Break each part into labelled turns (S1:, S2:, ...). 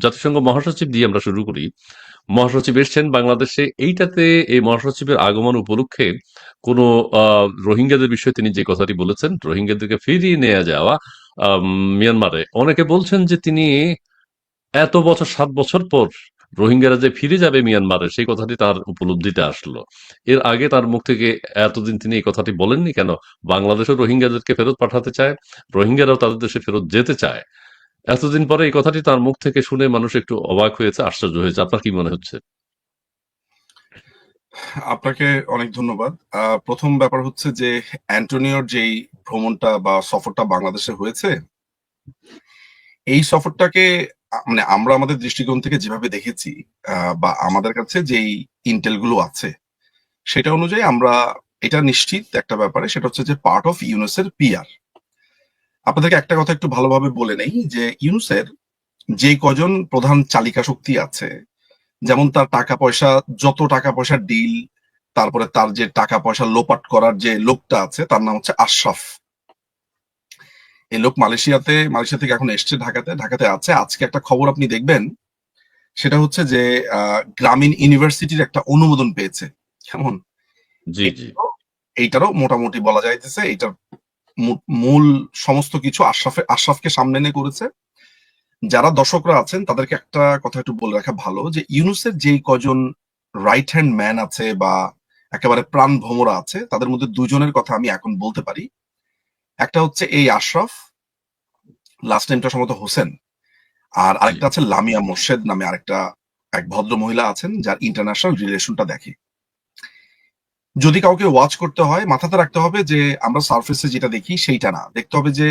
S1: জাতিসংঘ মহাসচিব দিয়ে আমরা শুরু করি। মহাসচিব এসছেন বাংলাদেশে, এইটাতে এই মহাসচিবের আগমন উপলক্ষে কোনো রোহিঙ্গাদের বিষয়ে তিনি যে কথাটি বলেছেন, রোহিঙ্গাদেরকে ফিরিয়ে নিয়ে যাওয়া মিয়ানমারে, অনেকে বলছেন যে তিনি এত বছর 7 বছর পর রোহিঙ্গারা যে ফিরে যাবে মিয়ানমারে, সেই কথাটি তার উপলব্ধিতে আসলো। এর আগে তার মুখ থেকে এতদিন তিনি এই কথাটি বলেননি কেন? বাংলাদেশও রোহিঙ্গাদেরকে ফেরত পাঠাতে চায়, রোহিঙ্গারাও তাদের দেশে ফেরত যেতে চায়। এতদিন পরে এই কথাটি তার মুখ থেকে শুনে মানুষ একটু অবাক হয়েছে, আশ্চর্য হয়েছে। আপনার কি মনে হচ্ছে?
S2: আপনাকে অনেক ধন্যবাদ। প্রথম ব্যাপার হচ্ছে যে অ্যান্টোনিওর যেই ভ্রমণটা বা সফরটা বাংলাদেশে হয়েছে, এই সফরটাকে মানে আমরা আমাদের দৃষ্টিকোণ থেকে যেভাবে দেখেছি, বা আমাদের কাছে যেই ইন্টেল গুলো আছে সেটা অনুযায়ী আমরা এটা নিশ্চিত একটা ব্যাপারে, সেটা হচ্ছে যে পার্ট অফ ইউনুসের পিআর। আপনাদেরকে একটা কথা একটু ভালোভাবে বলে নেই যে ইউনুসের যে কজন প্রধান চালিকা শক্তি আছে, যেমন তার টাকা পয়সা, যত টাকা পয়সার ডিল, তারপরে তার যে টাকা পয়সা লোপাট করার যে লোকটা আছে তার নাম হচ্ছে আশরাফ। এই লোক মালয়েশিয়া থেকে এখন এসছে ঢাকাতে, ঢাকাতে আছে। আজকে একটা খবর আপনি দেখবেন, সেটা হচ্ছে যে গ্রামীণ ইউনিভার্সিটির একটা অনুমোদন পেয়েছে। কেমন?
S1: জি, জি।
S2: এইটারও মোটামুটি বলা যাইতেছে এইটার মূল সমস্ত কিছু আশরাফকে সামনে এনে করেছে। যারা দর্শকরা আছেন তাদেরকে একটা কথা একটু বলে রাখা ভালো যে ইউনুসের যেই কজন রাইট হ্যান্ড ম্যান আছে বা একেবারে প্রাণ ভোমরা আছে, তাদের মধ্যে দুজনের কথা আমি এখন বলতে পারি। একটা হচ্ছে এই আশরাফ, লাস্ট নেমটা সম্ভবত হোসেন, আর
S1: জি,
S2: আরেকটা আছে লামিয়া মোর্শেদ নামে আরেকটা এক ভদ্র মহিলা আছেন যার ইন্টারন্যাশনাল রিলেশনটা দেখে। যদি কাউকে ওয়াচ করতে হয় মাথাতে রাখতে হবে যে আমরা সারফেসে যেটা দেখি সেইটা না, দেখতে হবে যে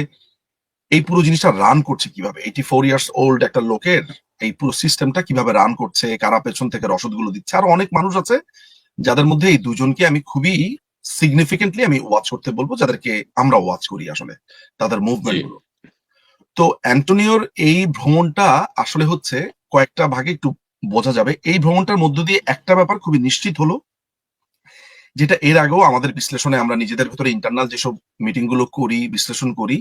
S2: এই পুরো জিনিসটা রান করছে কিভাবে। 84 ইয়ার্স ওল্ড একটা লোকের এই পুরো সিস্টেমটা কিভাবে রান করছে, কারা পেছন থেকে রসদগুলো দিচ্ছে। আর অনেক মানুষ আছে যাদের মধ্যে এই দুজনকে আমি খুবই সিগনিফিকেন্টলি আমি ওয়াচ করতে বলবো, যাদেরকে আমরা ওয়াচ করি আসলে তাদের
S1: জি।
S2: মুভমেন্ট গুলো। তো অ্যান্টোনিওর এই ভ্রমণটা আসলে হচ্ছে কয়েকটা ভাগে একটু বোঝা যাবে। এই ভ্রমণটার মধ্য দিয়ে একটা ব্যাপার খুবই নিশ্চিত হলো, যেটা এর আগেও আমাদের বিশ্লেষণে আমরা নিজেদের ভেতরে ইন্টারনাল যেসব মিটিং গুলো করি, বিশ্লেষণ করি,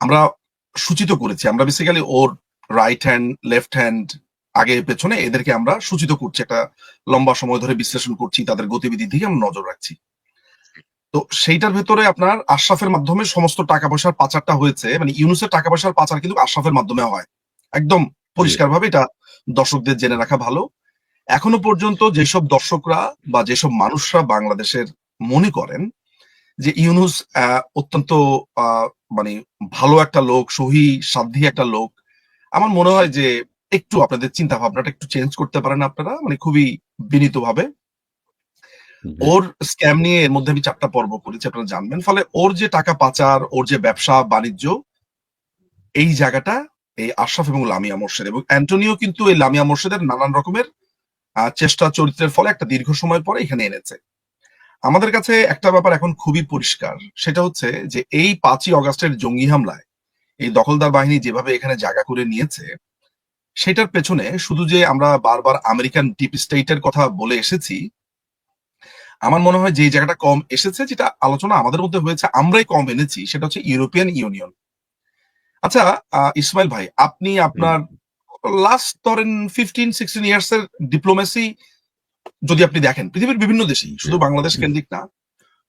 S2: আমরা সূচিত করেছি। আমরা বেসিক্যালি ওর রাইট হ্যান্ড, লেফট হ্যান্ড, আগে পেছনে এদেরকে আমরা সূচিত করছি, একটা লম্বা সময় ধরে বিশ্লেষণ করছি, তাদের গতিবিধির দিকে আমরা নজর রাখছি। তো সেইটার ভেতরে আপনার আশরাফের মাধ্যমে সমস্ত টাকা পয়সার পাচারটা হয়েছে, মানে ইউনুসের টাকা পয়সার পাচার কিন্তু আশরাফের মাধ্যমে হয়, একদম
S1: জি,
S2: পরিষ্কার ভাবে। এটা দর্শকদের জেনে রাখা ভালো। এখনো পর্যন্ত যেসব দর্শকরা বা যেসব মানুষরা বাংলাদেশের মনে করেন যে ইউনুস অত্যন্ত আহ, মানে ভালো একটা লোক, সহি সাধ্যী একটা লোক, আমার মনে হয় যে একটু আপনাদের চিন্তা ভাবনাটা একটু চেঞ্জ করতে পারেন আপনারা, মানে খুবই বিনীত ভাবে।
S1: জি,
S2: ওর স্ক্যাম নিয়ে এর মধ্যে আমি 4টা পর্ব করেছি, আপনারা জানবেন। ফলে ওর যে টাকা পাচার, ওর যে ব্যবসা বাণিজ্য, এই জায়গাটা এই আশরাফ এবং লামিয়া মোর্শেদ এবং অ্যান্টোনিও কিন্তু এই লামিয়া মোর্শেদের নানান রকমের চেষ্টা চরিত্রের ফলে একটা দীর্ঘ সময় পরে এখানে এনেছে। আমাদের কাছে একটা ব্যাপার এখন খুবই পরিষ্কার, সেটা হচ্ছে যে এই 5ই অগাস্টের জঙ্গি হামলায় এই দখলদার বাহিনী যেভাবে এখানে জায়গা করে নিয়েছে, সেটার পেছনে শুধু যে আমরা বারবার আমেরিকান ডিপ স্টেটের কথা বলে এসেছি, আমার মনে হয় যে জায়গাটা কম এসেছে, যেটা আলোচনা আমাদের মধ্যে হয়েছে, আমরাই কম এনেছি, সেটা হচ্ছে ইউরোপিয়ান ইউনিয়ন। আচ্ছা, ইসমাইল ভাই, আপনি
S1: হুম,
S2: আপনার লাস্ট ধরেন 15-16 ইয়ার্স এর ডিপ্লোমেসি যদি আপনি দেখেন পৃথিবীর বিভিন্ন দেশেই,
S1: জি,
S2: শুধু বাংলাদেশ
S1: জি,
S2: কেন্দ্রিক না,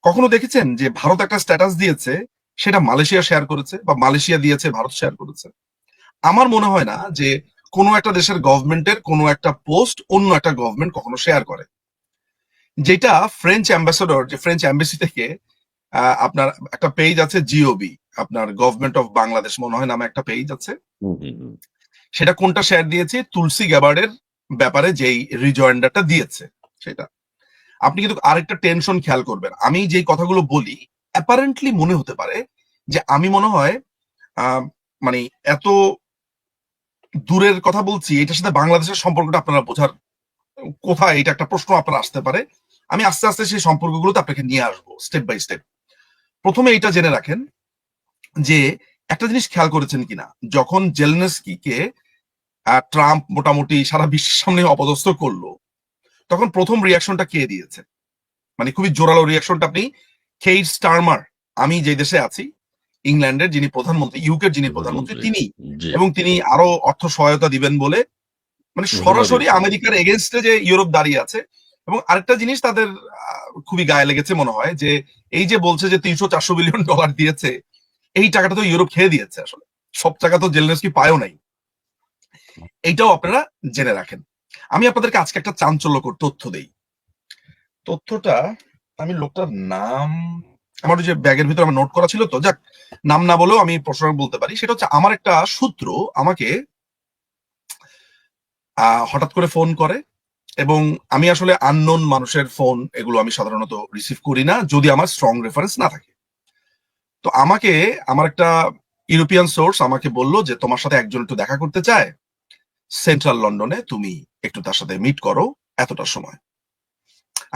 S2: কখনো দেখেছেন যে ভারত একটা স্ট্যাটাস দিয়েছে, সেটা মালয়েশিয়া শেয়ার করেছে, বা মালয়েশিয়া দিয়েছে ভারত শেয়ার করেছে? আমার মনে হয় না যে কোনো একটা দেশের গভর্নমেন্টের কোনো একটা পোস্ট অন্য একটা গভর্নমেন্ট কখনো শেয়ার করে। যেটা ফ্রেঞ্চ অ্যাম্বাসেডর, যে ফ্রেঞ্চ এম্বাসি থেকে আপনার একটা পেজ আছে জিওবি, আপনার গভর্নমেন্ট অফ বাংলাদেশ মনে হয় নামে একটা পেজ আছে।
S1: হুম, হুম, হুম।
S2: সেটা কোনটা শেয়ার দিয়েছে? তুলসী গ্যাবার্ডের ব্যাপারে যেই রিজয়েন্ডারটা দিয়েছে সেটা। আপনি কিন্তু আরেকটা টেনশন খেয়াল করবেন, আমি যেই কথাগুলো বলি অ্যাপারেন্টলি মনে হতে পারে যে আমি মনে হয় আহ, মানে এত দূরের কথা বলছি, এটার সাথে বাংলাদেশের সম্পর্কটা আপনারা বোঝার কোথায়, এটা একটা প্রশ্ন আপনার আসতে পারে। আমি আস্তে আস্তে সেই সম্পর্কগুলোতে আপনাকে নিয়ে আসবো স্টেপ বাই স্টেপ। প্রথমে এটা জেনে রাখেন যে একটা জিনিস খেয়াল করেছেন কিনা, যখন জেলেনস্কিকে ট্রাম্প মোটামুটি সারা বিশ্বের সামনে অপদস্থ করলো, তখন প্রথম রিয়াকশনটা কে দিয়েছে? মানে খুবই জোরালো রিয়াকশনটা আপনি, কেইর স্টারমার, আমি যে দেশে আছি ইংল্যান্ডের যিনি প্রধানমন্ত্রী, ইউকের যিনি প্রধানমন্ত্রী
S1: প্রধানমন্ত্রী।
S2: তিনি,
S1: জি,
S2: এবং তিনি আরো অর্থ সহায়তা দিবেন বলে মানে
S1: ঘোষণা
S2: সরাসরি
S1: দিয়েছেন।
S2: আমেরিকার এগেনস্টে যে ইউরোপ দাঁড়িয়ে আছে। এবং আরেকটা জিনিস তাদের খুবই গায়ে লেগেছে মনে হয়, যে এই যে বলছে যে 300-400 বিলিয়ন ডলার দিয়েছে, এই টাকাটা তো ইউরোপ খেয়ে দিয়েছে আসলে, সব টাকা তো জেলেনস্কি পায়ও নাই। এইটাও আপনারা জেনে রাখেন। আমি আপনাদেরকে আজকে একটা চাঞ্চল্যকর তথ্য দেই। তথ্যটা আমি লোকটার নাম আমার ওই যে ব্যাগের ভিতরে আমার নোট করা ছিল, তো যাক, নাম না বলেও আমি প্রশ্ন বলতে পারি। সেটা হচ্ছে আমার একটা সূত্র আমাকে হঠাৎ করে ফোন করে, এবং আমি আসলে আননোন মানুষের ফোন এগুলো আমি সাধারণত রিসিভ করি না যদি আমার স্ট্রং রেফারেন্স না থাকে। তো আমাকে আমার একটা ইউরোপিয়ান সোর্স আমাকে বলল যে তোমার সাথে একজন একটু দেখা করতে চায় সেন্ট্রাল লন্ডনে, তুমি একটু তার সাথে মিট করো এতটার সময়।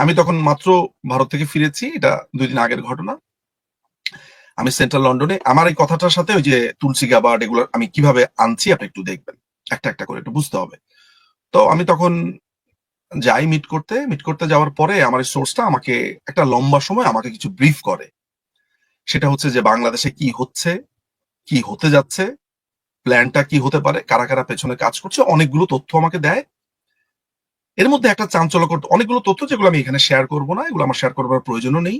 S2: আমি তখন মাত্র ভারত থেকে ফিরেছি, এটা 2 দিন আগের ঘটনা। আমি সেন্ট্রাল লন্ডনে, আমার এই কথাটার সাথে ওই যে তুলসী গাবার্ড এগুলো আমি কিভাবে আনছি আপনি একটু দেখবেন, একটা একটা করে একটু বুঝতে হবে। তো আমি তখন যাই মিট করতে যাওয়ার পরে আমার এই সোর্সটা আমাকে একটা লম্বা সময় আমাকে কিছু ব্রিফ করে। সেটা হচ্ছে যে বাংলাদেশে কি হচ্ছে, কি হতে যাচ্ছে, প্ল্যানটা কি হতে পারে, কারা কারা পেছনে কাজ করছে, অনেকগুলো তথ্য আমাকে দেয়। এর মধ্যে একটা চাঞ্চল্যকর অনেকগুলো তথ্য যেগুলো আমি এখানে শেয়ার করব না, এগুলো আমার শেয়ার করবার প্রয়োজনও নেই।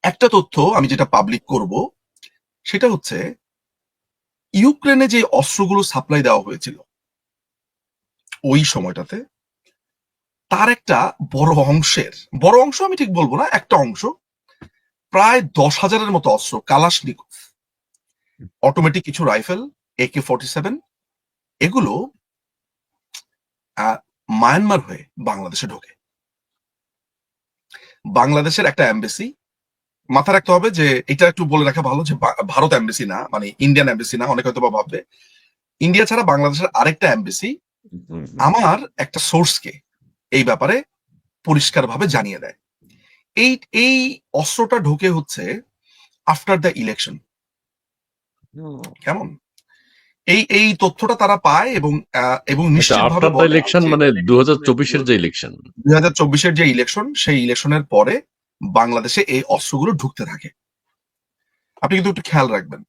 S2: একটা তথ্য আমি যেটা পাবলিক করব সেটা হচ্ছে ইউক্রেনে যে অস্ত্রগুলো সাপ্লাই দেওয়া হয়েছিল ওই সময়টাতে, তার একটা বড় অংশ আমি ঠিক বলবো না, একটা অংশ প্রায় 10,000-এর মতো অস্ত্র, কালাশনিকভ, অটোমেটিক কিছু রাইফেল, AK-47, এগুলো মায়ানমার হয়ে বাংলাদেশে ঢোকে। বাংলাদেশের একটা এমবেসি, মাথা রাখতে হবে যে এটা একটু বলে রাখা ভালো যে ভারত এমবেসি না, মানে ইন্ডিয়ান এমবেসি না, অনেকে হয়তো বা ভাববে। ইন্ডিয়া ছাড়া বাংলাদেশের আরেকটা এমবেসি
S1: হুম,
S2: আমার একটা সোর্সকে এই ব্যাপারে পরিষ্কারভাবে জানিয়ে দেয়। এই এই অস্ত্রটা ঢোকে হচ্ছে আফটার দ্য ইলেকশন।
S1: হুম।
S2: কেমন? এই তথ্যটা তারা পায়, এবং
S1: এটা
S2: নিশ্চিতভাবে
S1: আফটার দ্য
S2: বলে
S1: ইলেকশন
S2: যে
S1: মানে 2024-এর যে ইলেকশন।
S2: 2024-এর যে ইলেকশন, সেই ইলেকশনের পরে বাংলাদেশে এই অস্ত্রগুলো ঢুকতে থাকে। আপনি কিন্তু একটু খেয়াল রাখবেন,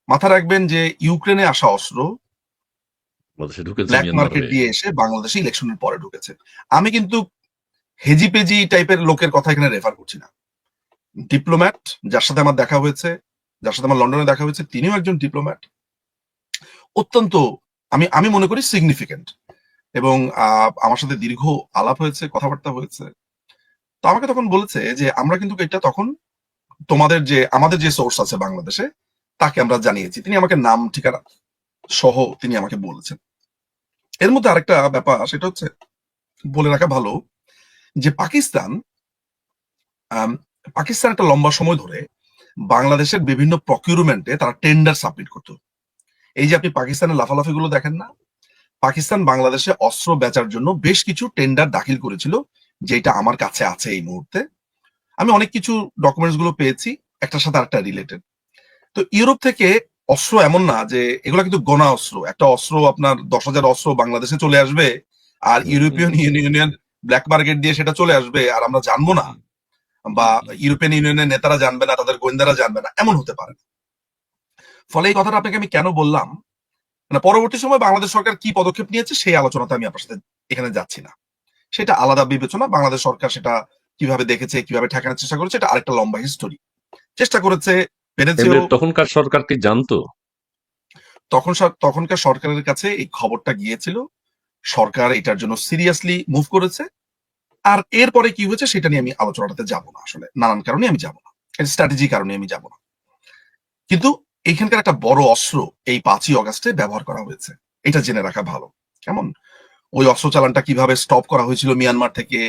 S2: মাথা রাখবেন যে ইউক্রেনে আসা অস্ত্র
S1: বাংলাদেশে ঢুকেছে
S2: ব্ল্যাক
S1: মিয়ানমার
S2: মার্কেট
S1: হয়ে।
S2: দিয়ে এসে বাংলাদেশে ইলেকশনের পরে ঢুকেছে। আমি কিন্তু হেজি পেজি টাইপের লোকের কথা এখানে রেফার করছি না। ডিপ্লোম্যাট, যার সাথে আমার দেখা হয়েছে, যার সাথে আমার লন্ডনে দেখা হয়েছে, তিনিও একজন ডিপ্লোম্যাট, অত্যন্ত আমি আমি মনে করি সিগনিফিকেন্ট, এবং আমার সাথে দীর্ঘ আলাপ হয়েছে, কথাবার্তা হয়েছে। তো আমাকে তখন বলেছে যে আমরা কিন্তু এটা তখন আমাদের যে সোর্স আছে বাংলাদেশে তাকে আমরা জানিয়েছি। তিনি আমাকে নাম ঠিকানা সহ তিনি আমাকে বলেছেন। এর মধ্যে আরেকটা ব্যাপার, সেটা হচ্ছে বলে রাখা ভালো যে আম, পাকিস্তান একটা লম্বা সময় ধরে বাংলাদেশের বিভিন্ন প্রকিউরমেন্টে তারা টেন্ডার সাবমিট করতো। এই যে আপনি পাকিস্তানের লাফালাফি গুলো দেখেন না, পাকিস্তান বাংলাদেশে অস্ত্র বেচার জন্য বেশ কিছু টেন্ডার দাখিল করেছিল, যেটা আমার কাছে আছে এই মুহূর্তে। আমি অনেক কিছু ডকুমেন্টস গুলো পেয়েছি, একটার সাথে আরেকটা রিলেটেড। তো ইউরোপ থেকে অস্ত্র এমন না যে এগুলো কিন্তু গোনা অস্ত্র, একটা অস্ত্র আপনার 10,000 অস্ত্র বাংলাদেশে চলে আসবে, আর ইউরোপিয়ান ইউনিয়ন ব্ল্যাক মার্কেট দিয়ে সেটা চলে আসবে আর আমরা জানবো না, বা ইউরোপিয়ান ইউনিয়নের নেতারা জানবে না, তাদের গোয়েন্দারা জানবে না, এমন হতে পারে না। ফলে এই কথাটা আপনাকে আমি কেন বললাম, মানে পরবর্তী সময় বাংলাদেশ সরকার কি পদক্ষেপ নিয়েছে সেই আলোচনাতে আমি আপনার সাথে এখানে যাচ্ছি না, সেটা আলাদা বিবেচনা। বাংলাদেশ সরকার সেটা কিভাবে দেখেছে, কিভাবে ঠেকানোর চেষ্টা করেছে, এটা আরেকটা লম্বা হিস্টোরি। চেষ্টা করেছে, পেরেছেও।
S1: এমনি তখনকার সরকার কি জানতো?
S2: তখনকার সরকারের কাছে এই খবরটা গিয়েছিল, সরকার এটার জন্য সিরিয়াসলি মুভ করেছে। আর এরপরে কি হয়েছে সেটা নিয়ে আমি আলোচনাটাতে যাব না, আসলে নানান কারণে আমি যাব না, স্ট্র্যাটেজি কারণে আমি যাব না। কিন্তু এইখানকার একটা বড় অস্ত্র এই 5ই অগাস্টে ব্যবহার করা হয়েছে, এটা জেনে রাখা ভালো। কেমন? ওই অস্ত্র চালানটা কিভাবে স্টপ করা হয়েছিল মিয়ানমার থেকে,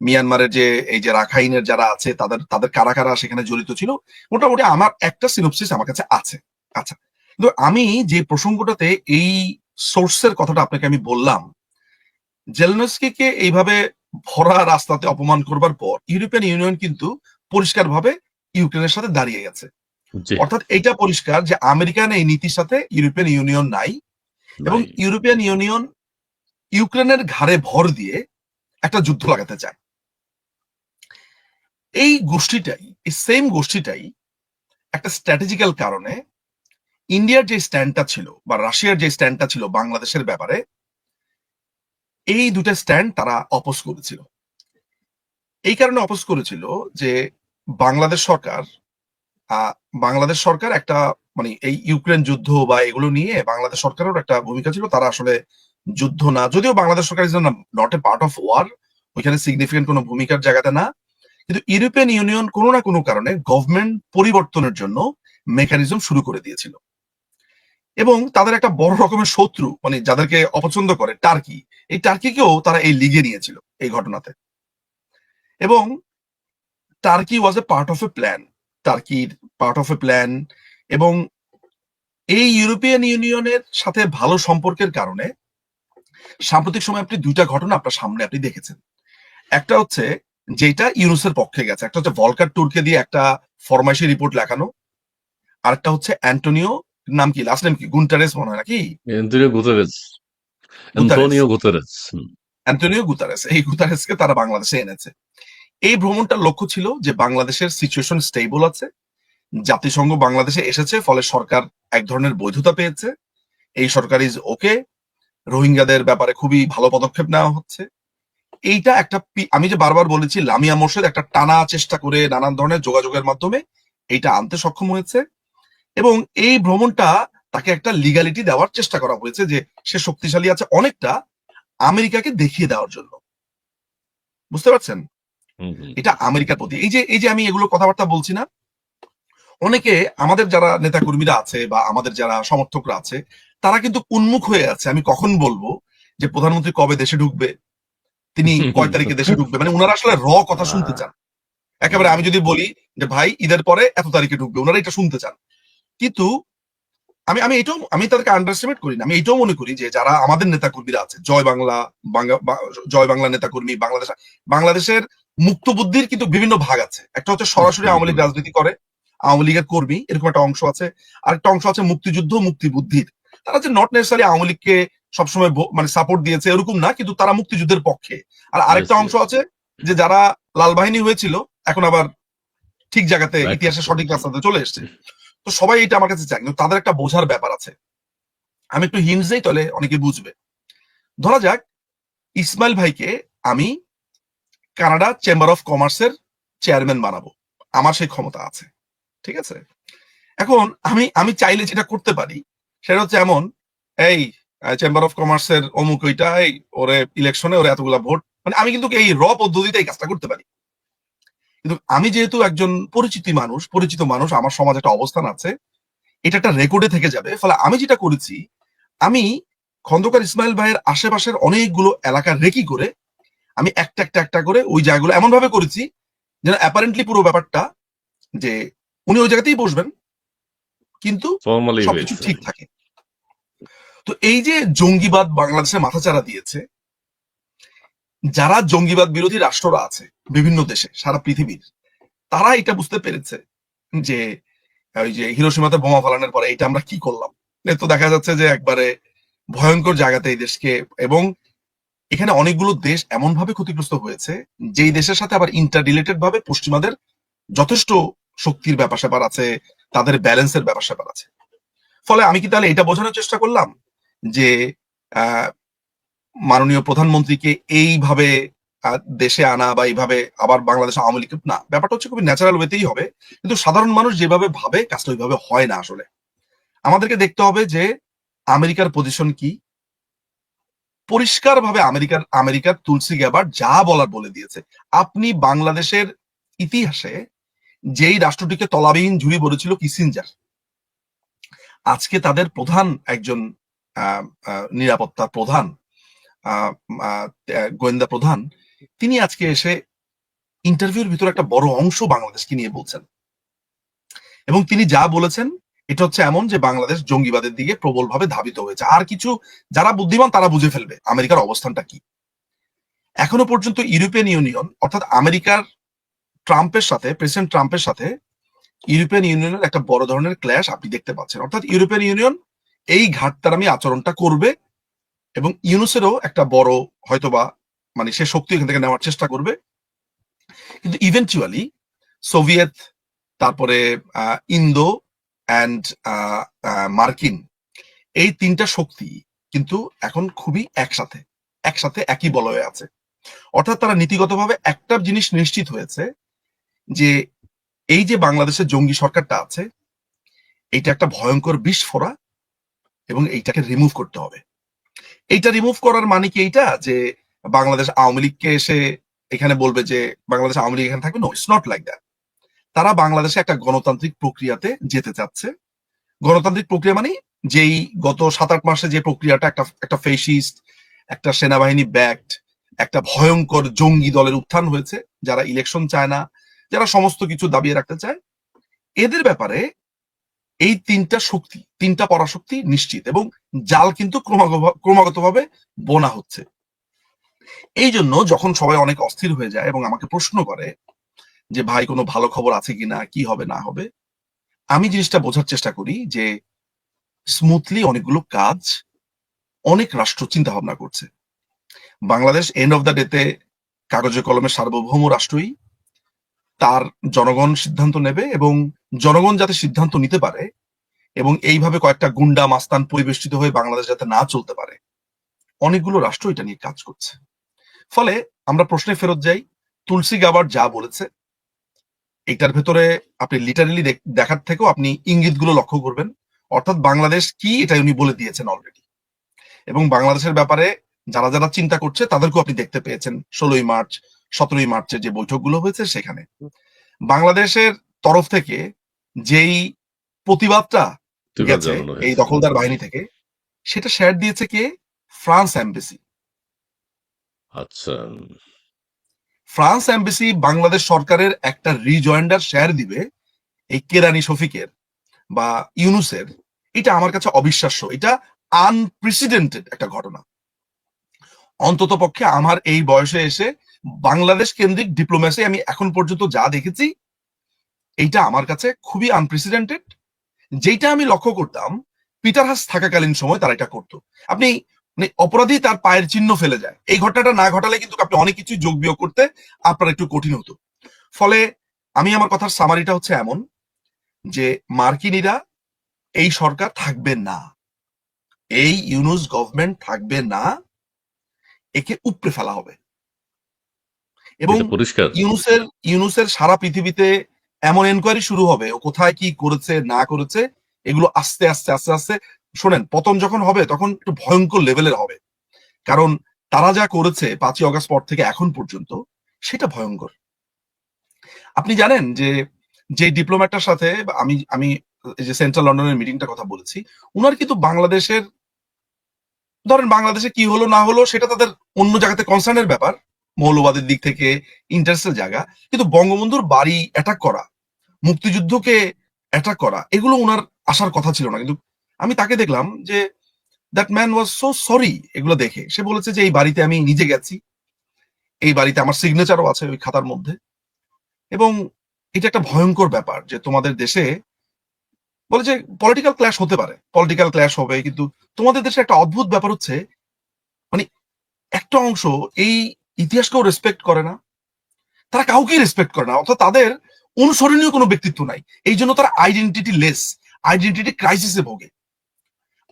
S2: মিয়ানমারের যে এই যে রাখাইনের যারা আছে তাদের তাদের কারা কারা সেখানে জড়িত ছিল, মোটামুটি আমার একটা সিনোপসিস আমার কাছে আছে। আচ্ছা, কিন্তু আমি যে প্রসঙ্গটাতে এই সোর্সের কথাটা আপনাকে আমি বললাম, জেলেনস্কিকে এইভাবে ভরা রাস্তাতে অপমান করবার পর ইউরোপিয়ান ইউনিয়ন কিন্তু পরিষ্কারভাবে ইউক্রেনের সাথে দাঁড়িয়ে গেছে।
S1: জি,
S2: অর্থাৎ এটা পরিষ্কার যে আমেরিকান এই নীতির সাথে ইউরোপিয়ান ইউনিয়ন নাই, এবং
S1: নাই।
S2: ইউরোপিয়ান ইউনিয়ন ইউক্রেনের ঘাড়ে ভর দিয়ে একটা যুদ্ধ লাগাতে চায়। এই সেম গোষ্ঠীটাই একটা স্ট্র্যাটেজিক্যাল কারণে ইন্ডিয়ার যে স্ট্যান্ডটা ছিল বা রাশিয়ার যে স্ট্যান্ডটা ছিল বাংলাদেশের ব্যাপারে, এই দুটো স্ট্যান্ড তারা অপোজ করেছিল। এই কারণে অপোজ করেছিল যে বাংলাদেশ সরকার আহ, বাংলাদেশ সরকার একটা মানে এই ইউক্রেন যুদ্ধ বা এগুলো নিয়ে বাংলাদেশ সরকারের একটা ভূমিকা ছিল। তারা আসলে যুদ্ধ না, যদিও বাংলাদেশ সরকার is not a part of war, ওইখানে সিগনিফিকেন্ট কোনো ভূমিকার জায়গাতে না, কিন্তু ইউরোপিয়ান ইউনিয়ন কোনো না কোনো কারণে গভর্নমেন্ট পরিবর্তনের জন্য মেকানিজম শুরু করে দিয়েছিল। এবং তাদের একটা বড় রকমের শত্রু মানে যাদেরকে অপছন্দ করে টার্কি, এই টার্কিকেও তারা এই লিগে নিয়েছিল এই ঘটনাতে। এবং Turkey was a part of a plan, টার্কির পার্ট অফ এ প্ল্যান। এবং এই ইউরোপিয়ান ইউনিয়নের সাথে ভালো সম্পর্কের কারণে সাম্প্রতিক সময় আপনি দুইটা ঘটনা আপনার সামনে আপনি দেখেছেন। একটা হচ্ছে যেটা ইউনুসের পক্ষে গেছে, একটা হচ্ছে ভলকার টুরকে দিয়ে একটা ফরমাইশি রিপোর্ট লেখানো, আর একটা হচ্ছে অ্যান্টোনিও, নাম কি লাস্ট নেম কি, গুন্টারেস মনে হয় নাকি,
S1: Antonio Guterres.
S2: Guterres,
S1: Antonio Guterres.
S2: Antonio Guterres, এই গুতারেসকে তারা বাংলাদেশে এনেছে। এই ভ্রমণটার লক্ষ্য ছিল যে বাংলাদেশের সিচুয়েশন স্টেবল আছে, জাতিসংঘ বাংলাদেশে এসেছে, ফলে সরকার এক ধরনের বৈধতা পেয়েছে, এই সরকার ইজ ওকে, রোহিঙ্গাদের ব্যাপারে খুবই ভালো পদক্ষেপ নেওয়া হচ্ছে। এইটা একটা আমি যে বারবার বলেছি লামিয়া মোর্শেদ একটা টানা চেষ্টা করে নানান ধরনের যোগাযোগের মাধ্যমে এইটা আনতে সক্ষম হয়েছে। এবং এই ভ্রমণটা তাকে একটা লিগালিটি দেওয়ার চেষ্টা করা হয়েছে যে সে শক্তিশালী আছে অনেকটা, আমেরিকাকে দেখিয়ে দেওয়ার জন্য। বুঝতে পারছেন?
S1: হুম, হুম,
S2: এটা আমেরিকার প্রতি এই যে আমি এগুলো কথাবার্তা বলছি না, অনেকে আমাদের যারা নেতাকর্মীরা আছে বা আমাদের যারা সমর্থকরা আছে তারা কিন্তু উন্মুখ হয়ে আছে আমি কখন বলবো যে প্রধানমন্ত্রী কবে দেশে ঢুকবে, তিনি কয় তারিখে দেশে ঢুকবে, মানে ওনারা আসলে কথা শুনতে চান। একেবারে আমি যদি বলি যে ভাই ঈদের পরে এত তারিখে ঢুকবে, ওনারা এটা শুনতে চান। কিন্তু আমি তাদেরকে আন্ডারস্টিমেট করি না, আমি এটাও মনে করি যে যারা আমাদের নেতাকর্মীরা আছে, জয় বাংলা, জয় বাংলা নেতাকর্মী, বাংলাদেশের মুক্ত বুদ্ধির কিন্তু বিভিন্ন ভাগ আছে। একটা হচ্ছে সরাসরি আওয়ামী লীগ রাজনীতি করে, আওয়ামী লীগের কর্মী, এরকম একটা অংশ আছে। আরেকটা অংশ আছে মুক্তিযুদ্ধ মুক্তি বুদ্ধির, তারা যে নট নেসেসারি আওয়ামী লীগকে সবসময় মানে সাপোর্ট দিয়েছে এরকম না, কিন্তু তারা মুক্তিযুদ্ধের পক্ষে। আর
S1: ইয়েস,
S2: আরেকটা অংশ
S1: ইয়েস।
S2: আছে যে যারা লাল বাহিনী হয়েছিল এখন আবার ঠিক জায়গাতে
S1: ব্যাক
S2: ইতিহাসের সঠিক
S1: করেছে।
S2: রাস্তাতে চলে এসছে। তো সবাই এটা আমার কাছে চায়, কিন্তু তাদের একটা বোঝার ব্যাপার আছে। আমি একটু হিন্টস দেই তাহলে অনেকে বুঝবে। ধরা যাক ইসমাইল ভাইকে আমি কানাডা চেম্বার অফ কমার্সের চেয়ারম্যান বানাবো, আমার সেই ক্ষমতা আছে, ঠিক আছে? এখন আমি আমি চাইলে যেটা করতে পারি সেটা হচ্ছে এমন, এই চেম্বার অফ কমার্সের অমুক ওইটা, এই ওরে ইলেকশনে ওরে এতগুলা ভোট, মানে আমি কিন্তু এই পদ্ধতিতে এই কাজটা করতে পারি। কিন্তু আমি যেহেতু একজন পরিচিত মানুষ, আমার সমাজে একটা অবস্থান আছে, এটা একটা রেকর্ডে থেকে যাবে, ফলে আমি যেটা করেছি, আমি খন্দকার ইসমাইল ভাইয়ের আশেপাশের অনেকগুলো এলাকা রেকি করে আমি একটা করে ওই জায়গাগুলো এমন ভাবে করেছি যেন অ্যাপারেন্টলি পুরো ব্যাপারটা যে উনি ওই জায়গাতেই বসবেন, কিন্তু
S1: ফর্মালি
S2: সবকিছু
S1: হয়েছে।
S2: ঠিক থাকে। তো এই যে জঙ্গিবাদ বাংলাদেশে মাথাচাড়া দিয়েছে, যারা জঙ্গিবাদ বিরোধী রাষ্ট্ররা আছে বিভিন্ন দেশে সারা পৃথিবীর, তারা এটা বুঝতে পেরেছে যে ওই যে হিরোশিমাতে বোমা ফালানোর পরে এটা আমরা কি করলাম। এ তো দেখা যাচ্ছে যে একবারে ভয়ঙ্কর জায়গাতে এই দেশকে, এবং এখানে অনেকগুলো দেশ এমন ভাবে ক্ষতিগ্রস্ত হয়েছে যেই দেশের সাথে আবার ইন্টার রিলেটেড ভাবে পশ্চিমাদের যথেষ্ট শক্তির ব্যাপার স্যাপার আছে, তাদের ব্যালেন্সের ব্যাপার স্যাপার আছে। ফলে আমি কি তাহলে এটা বোঝানোর চেষ্টা করলাম যে আহ মাননীয় প্রধানমন্ত্রীকে এইভাবে দেশে আনা বা এইভাবে আবার বাংলাদেশ আওয়ামী লীগ, না, ব্যাপারটা হচ্ছে খুবই ন্যাচারাল ওয়েতেই হবে। কিন্তু সাধারণ মানুষ যেভাবে ভাবে কাজটা ওইভাবে হয় না। আসলে আমাদেরকে দেখতে হবে যে আমেরিকার পজিশন কি। পরিষ্কারভাবে আমেরিকার তুলসী গ্যাবার্ড যা বলার বলে দিয়েছে। আপনি বাংলাদেশের ইতিহাসে যেই রাষ্ট্রটিকে তলাবিহীন ঝুড়ি বলেছিল কিসিঞ্জার, আজকে তাদের প্রধান একজন নিরাপত্তা প্রধান, গোয়েন্দা প্রধান, তিনি আজকে এসে ইন্টারভিউর ভিতরে একটা বড় অংশ বাংলাদেশকে নিয়ে বলছেন, এবং তিনি যা বলেছেন এটা হচ্ছে এমন যে বাংলাদেশ জঙ্গিবাদের দিকে প্রবলভাবে ধাবিত হয়েছে। আর কিছু যারা বুদ্ধিমান তারা বুঝে ফেলবে আমেরিকার অবস্থানটা কি। এখনো পর্যন্ত ইউরোপিয়ান ইউনিয়ন অর্থাৎ আমেরিকার প্রেসিডেন্ট ট্রাম্পের সাথে ইউরোপিয়ান ইউনিয়নের একটা বড় ধরনের ক্ল্যাশ আপনি দেখতে পাচ্ছেন। অর্থাৎ ইউরোপিয়ান ইউনিয়ন এই ঘাটতারামি আচরণটা করবে, এবং ইউনুসেরও একটা বড় হয়তোবা মানে সে শক্তি এখান থেকে নেওয়ার চেষ্টা করবে। কিন্তু ইভেন্চুয়ালি সোভিয়েত তারপরে ইন্দো অ্যান্ড মার্কিন, এই তিনটা শক্তি কিন্তু এখন খুবই একসাথে একই বলয়ে আছে। অর্থাৎ তারা নীতিগতভাবে একটা জিনিস নিশ্চিত হয়েছে যে এই যে বাংলাদেশের জঙ্গি সরকারটা আছে, এইটা একটা ভয়ঙ্কর বিস্ফোরা এবং এইটাকে রিমুভ করতে হবে। এইটা রিমুভ করার মানে কি এইটা যে বাংলাদেশ আওয়ামী লীগকে এসে এখানে বলবে যে বাংলাদেশ আওয়ামী লীগ এখানে থাকবে? No, it's not like that. তারা বাংলাদেশে একটা গণতান্ত্রিক প্রক্রিয়াতে যেতে চাচ্ছে। গণতান্ত্রিক প্রক্রিয়া মানে যেই গত 7-8 মাসে যে প্রক্রিয়াটা একটা ফেসিস্ট, একটা সেনাবাহিনী ব্যাকড, একটা ভয়ঙ্কর জঙ্গি দলের উত্থান হয়েছে, যারা ইলেকশন চায় না, যারা সমস্ত কিছু দাবিয়ে রাখতে চায়, এদের ব্যাপারে এই তিনটা পরাশক্তি নিশ্চিত, এবং জাল কিন্তু ক্রমাগতভাবে বোনা হচ্ছে। এই জন্য যখন সবাই অনেক অস্থির হয়ে যায় এবং আমাকে প্রশ্ন করে যে ভাই কোনো ভালো খবর আছে কিনা, কি হবে না হবে, আমি জিনিসটা বোঝার চেষ্টা করি যে স্মুথলি অনেকগুলো কাজ অনেক রাষ্ট্র চিন্তা ভাবনা করছে। বাংলাদেশ এন্ড অফ দ্য ডেতে কাগজে কলমে সার্বভৌম রাষ্ট্রই, তার জনগণ সিদ্ধান্ত নেবে, এবং জনগণ যাতে সিদ্ধান্ত নিতে পারে এবং এইভাবে কয়েকটা গুন্ডা মাস্তান পরিবেষ্টিত হয়ে বাংলাদেশ যাতে না চলতে পারে, অনেকগুলো রাষ্ট্র এটা নিয়ে কাজ করছে। ফলে আমরা প্রশ্নে ফেরত যাই, তুলসী গাবার যা বলেছে এটার ভেতরে আপনি লিটারেলি দেখার থেকেও আপনি ইঙ্গিতগুলো লক্ষ্য করবেন। অর্থাৎ বাংলাদেশ কি এটা উনি বলে দিয়েছেন অলরেডি, এবং বাংলাদেশের ব্যাপারে যারা যারা চিন্তা করছে তাদেরকেও আপনি দেখতে পেয়েছেন 16ই মার্চ 17ই মার্চের যে বৈঠকগুলো হয়েছে সেখানে। বাংলাদেশের তরফ থেকে যেই প্রতিবাদটা গেছে এই দখলদার বাহিনী থেকে, সেটা শেয়ার দিয়েছে কে? France embassy.
S1: আচ্ছা,
S2: ফ্রান্স এম্বাসি বাংলাদেশ সরকারের একটা রিজয়েন্ডার শেয়ার দিবে এই কেরানি শফিকের বা ইউনুসের, এটা আমার কাছে অবিশ্বাস্য। এটা আনপ্রেসিডেন্টেড একটা ঘটনা। অন্তত পক্ষে আমার এই বয়সে এসে বাংলাদেশ কেন্দ্রিক ডিপ্লোমেসি আমি এখন পর্যন্ত যা দেখেছি, এইটা আমার কাছে খুবই আনপ্রেসিডেন্টেড। যেটা আমি লক্ষ্য করতাম পিটার হাস থাকাকালীন সময় তারা এটা করতো। আপনি মানে অপরাধী তার পায়ের চিহ্ন ফেলে যায়, এই ঘটনাটা না ঘটালে কিন্তু আপনি অনেক কিছু যোগ বিয়োগ করতে আপনার একটু কঠিন হতো। ফলে আমি আমার কথার সামারিটা হচ্ছে এমন যে মার্কিনীরা, এই সরকার থাকবে না, এই ইউনুস গভর্নমেন্ট থাকবে না, একে উপড়ে ফেলা হবে। এবং
S1: পরিষ্কার
S2: ইউনুসের সারা পৃথিবীতে এমন এনকোয়ারি শুরু হবে, ও কোথায় কি করেছে না করেছে, এগুলো আস্তে আস্তে আস্তে আস্তে শোনেন, পতন যখন হবে তখন একটু ভয়ঙ্কর লেভেলের হবে। কারণ তারা যা করেছে 5ই অগস্ট পর থেকে এখন পর্যন্ত, সেটা ভয়ঙ্কর। আপনি জানেন যে যে ডিপ্লোম্যাটটার সাথে আমি আমি এই যে সেন্ট্রাল লন্ডনের মিটিংটার কথা বলেছি, উনার কিন্তু বাংলাদেশের, ধরেন বাংলাদেশে কি হলো না হলো সেটা তাদের অন্য জায়গাতে কনসার্নের ব্যাপার, মৌলবাদের দিক থেকে ইন্টারেস্টের জায়গা, কিন্তু বঙ্গবন্ধুর বাড়ি অ্যাটাক করা, মুক্তিযুদ্ধকে অ্যাটাক করা, এগুলো ওনার আসার কথা ছিল না। কিন্তু আমি তাকে দেখলাম যে that man was so sorry. এগুলো দেখে সে বলেছে যে এই বাড়িতে আমি নিজে গেছি, এই বাড়িতে আমার সিগনেচারও আছে ওই খাতার মধ্যে, এবং এটা একটা ভয়ঙ্কর ব্যাপার যে তোমাদের দেশে বলে যে পলিটিক্যাল ক্ল্যাশ হতে পারে, পলিটিক্যাল ক্ল্যাশ হবে, কিন্তু তোমাদের দেশে একটা অদ্ভুত ব্যাপার হচ্ছে মানে একটা অংশ এই ইতিহাসকেও রেসপেক্ট করে না, তারা কাউকেই রেসপেক্ট করে না, অর্থাৎ তাদের অনুসরণীয় কোনো ব্যক্তিত্ব নাই। এই জন্য তারা আইডেন্টিটি লেস, আইডেন্টিটি ক্রাইসিসে ভোগে।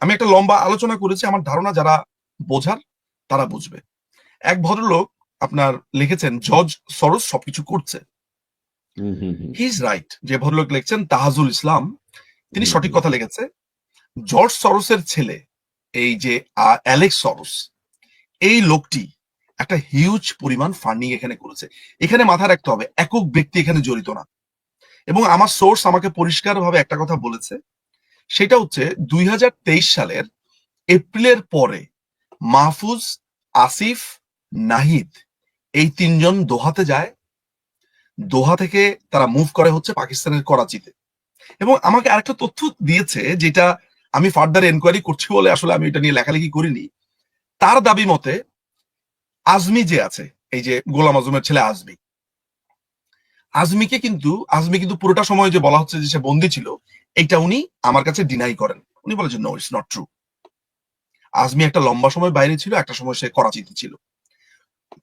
S2: আমি একটা লম্বা আলোচনা করেছি, আমার ধারণা যারা বোঝার তারা বুঝবে। এক ভদ্রলোক আপনার লিখেছেন জর্জ সরোস সবকিছু করছে, হি ইজ রাইট। যে ভদ্রলোক লিখছেন তাহাজুল ইসলাম, তিনি সঠিক কথা লিখেছে। জর্জ সরোসের ছেলে এই যে অ্যালেক্স সরোস, এই লোকটি একটা হিউজ পরিমাণ ফান্ডিং এখানে করেছে। এখানে মাথায় রাখতে হবে একক ব্যক্তি এখানে জড়িত না। এবং আমার সোর্স আমাকে পরিষ্কারভাবে একটা কথা বলেছে, সেটা হচ্ছে 2023 সালের এপ্রিলের পরে মাহফুজ, আসিফ, নাহিদ এই তিনজন দোহাতে যায়, দোহা থেকে তারা মুভ করে হচ্ছে পাকিস্তানের করাচিতে। এবং আমাকে আরেকটা তথ্য দিয়েছে, যেটা আমি ফার্দার এনকোয়ারি করছি বলে আসলে আমি এটা নিয়ে লেখালেখি করিনি। তার দাবি মতে আজমি যে আছে, এই যে গোলাম আজমের ছেলে আজমি, আজমি কিন্তু পুরোটা সময় যে বলা হচ্ছে যে সে বন্দী ছিল, এটা উনি আমার কাছে ডিনাই করেন। উনি বলেছেন no, it's not true. Azmi একটা লম্বা সময় বাইরে ছিল, একটা সময় সে করাচিতে ছিল।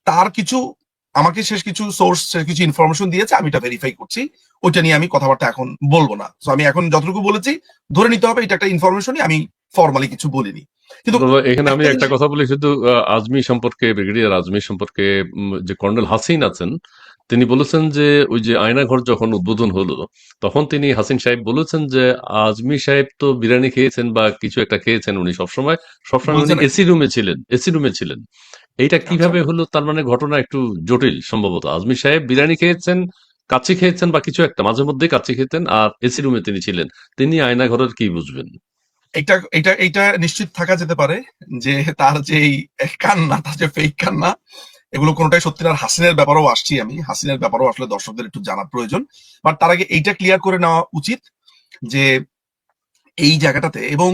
S2: তার কিছু আমাকে শেষ কিছু সোর্স কিছু ইনফরমেশন দিয়েছে, আমি এটা ভেরিফাই করছি, ওইটা নিয়ে আমি কথাবার্তা এখন বলবো না। তো আমি এখন যতটুকু বলেছি ধরে নিতে হবে এটা একটা ইনফরমেশনই, আমি ফর্মালি কিছু বলিনি। কিন্তু
S1: তবে এখানে আমি
S2: একটা
S1: একটা
S2: জিনিস,
S1: কথা বলি শুধু আজমি সম্পর্কে, ব্রিগেডিয়ার আজমি সম্পর্কে। যে কর্নেল হাসিন আছেন, তিনি বলেছেন যে ওই যে আয়নাঘর যখন উদ্বোধন হলো, তখন তিনি হাসিন সাহেব বলেছেন যে আজমি সাহেব তো বিরিয়ানি খেয়েছেন বা কিছু একটা খেয়েছেন, উনি সবসময় সবসময় উনি
S2: বলছে নাকি?
S1: এসি রুমে ছিলেন, এসি রুমে ছিলেন। এইটা
S2: আচ্ছা,
S1: কিভাবে হলো? তার মানে ঘটনা একটু জটিল সম্ভবত। আজমি সাহেব বিরিয়ানি খেয়েছেন, কাচ্চি খেয়েছেন বা কিছু একটা, মাঝে মধ্যেই কাচ্চি খেতেন, আর এসি রুমে তিনি ছিলেন। তিনি আয়নাঘরের কি বুঝবেন?
S2: এটা নিশ্চিত থাকা যেতে পারে যে তার যে এই কান্না, তার যে ফেক কান্না, এগুলো কোনোটাই সত্যি না। আর হাসিনের ব্যাপারেও আসছি, আমি হাসিনের ব্যাপারেও আসলে দর্শকদের একটু জানা প্রয়োজন। বাট তার আগে এইটা ক্লিয়ার করে নেওয়া উচিত যে এই জায়গাটাতে, এবং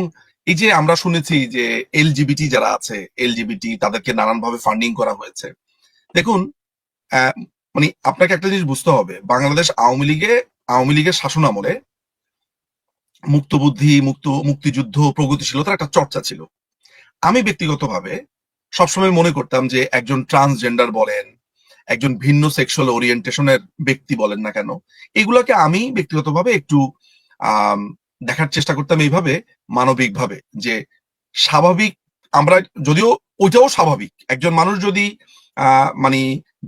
S2: এই যে আমরা শুনেছি যে এলজিবিটি যারা আছে, এলজিবিটি তাদেরকে নানানভাবে ফান্ডিং করা হয়েছে। দেখুন, আহ, মানে আপনাকে একটা জিনিস বুঝতে হবে, বাংলাদেশ আওয়ামী লীগের শাসন আমলে মুক্তবুদ্ধি, মুক্তিযুদ্ধ, প্রগতিশীলতার একটা চর্চা ছিল। আমি ব্যক্তিগতভাবে সবসময় মনে করতাম যে একজন ট্রান্সজেন্ডার বলেন, একজন ভিন্ন সেক্সুয়াল ওরিয়েন্টেশনের ব্যক্তি বলেন না কেন, এগুলোকে আমি ব্যক্তিগতভাবে একটু আম, দেখার চেষ্টা করতাম এইভাবে, মানবিকভাবে, যে স্বাভাবিক, আমরা যদিও ওইটাও স্বাভাবিক, একজন মানুষ যদি মানে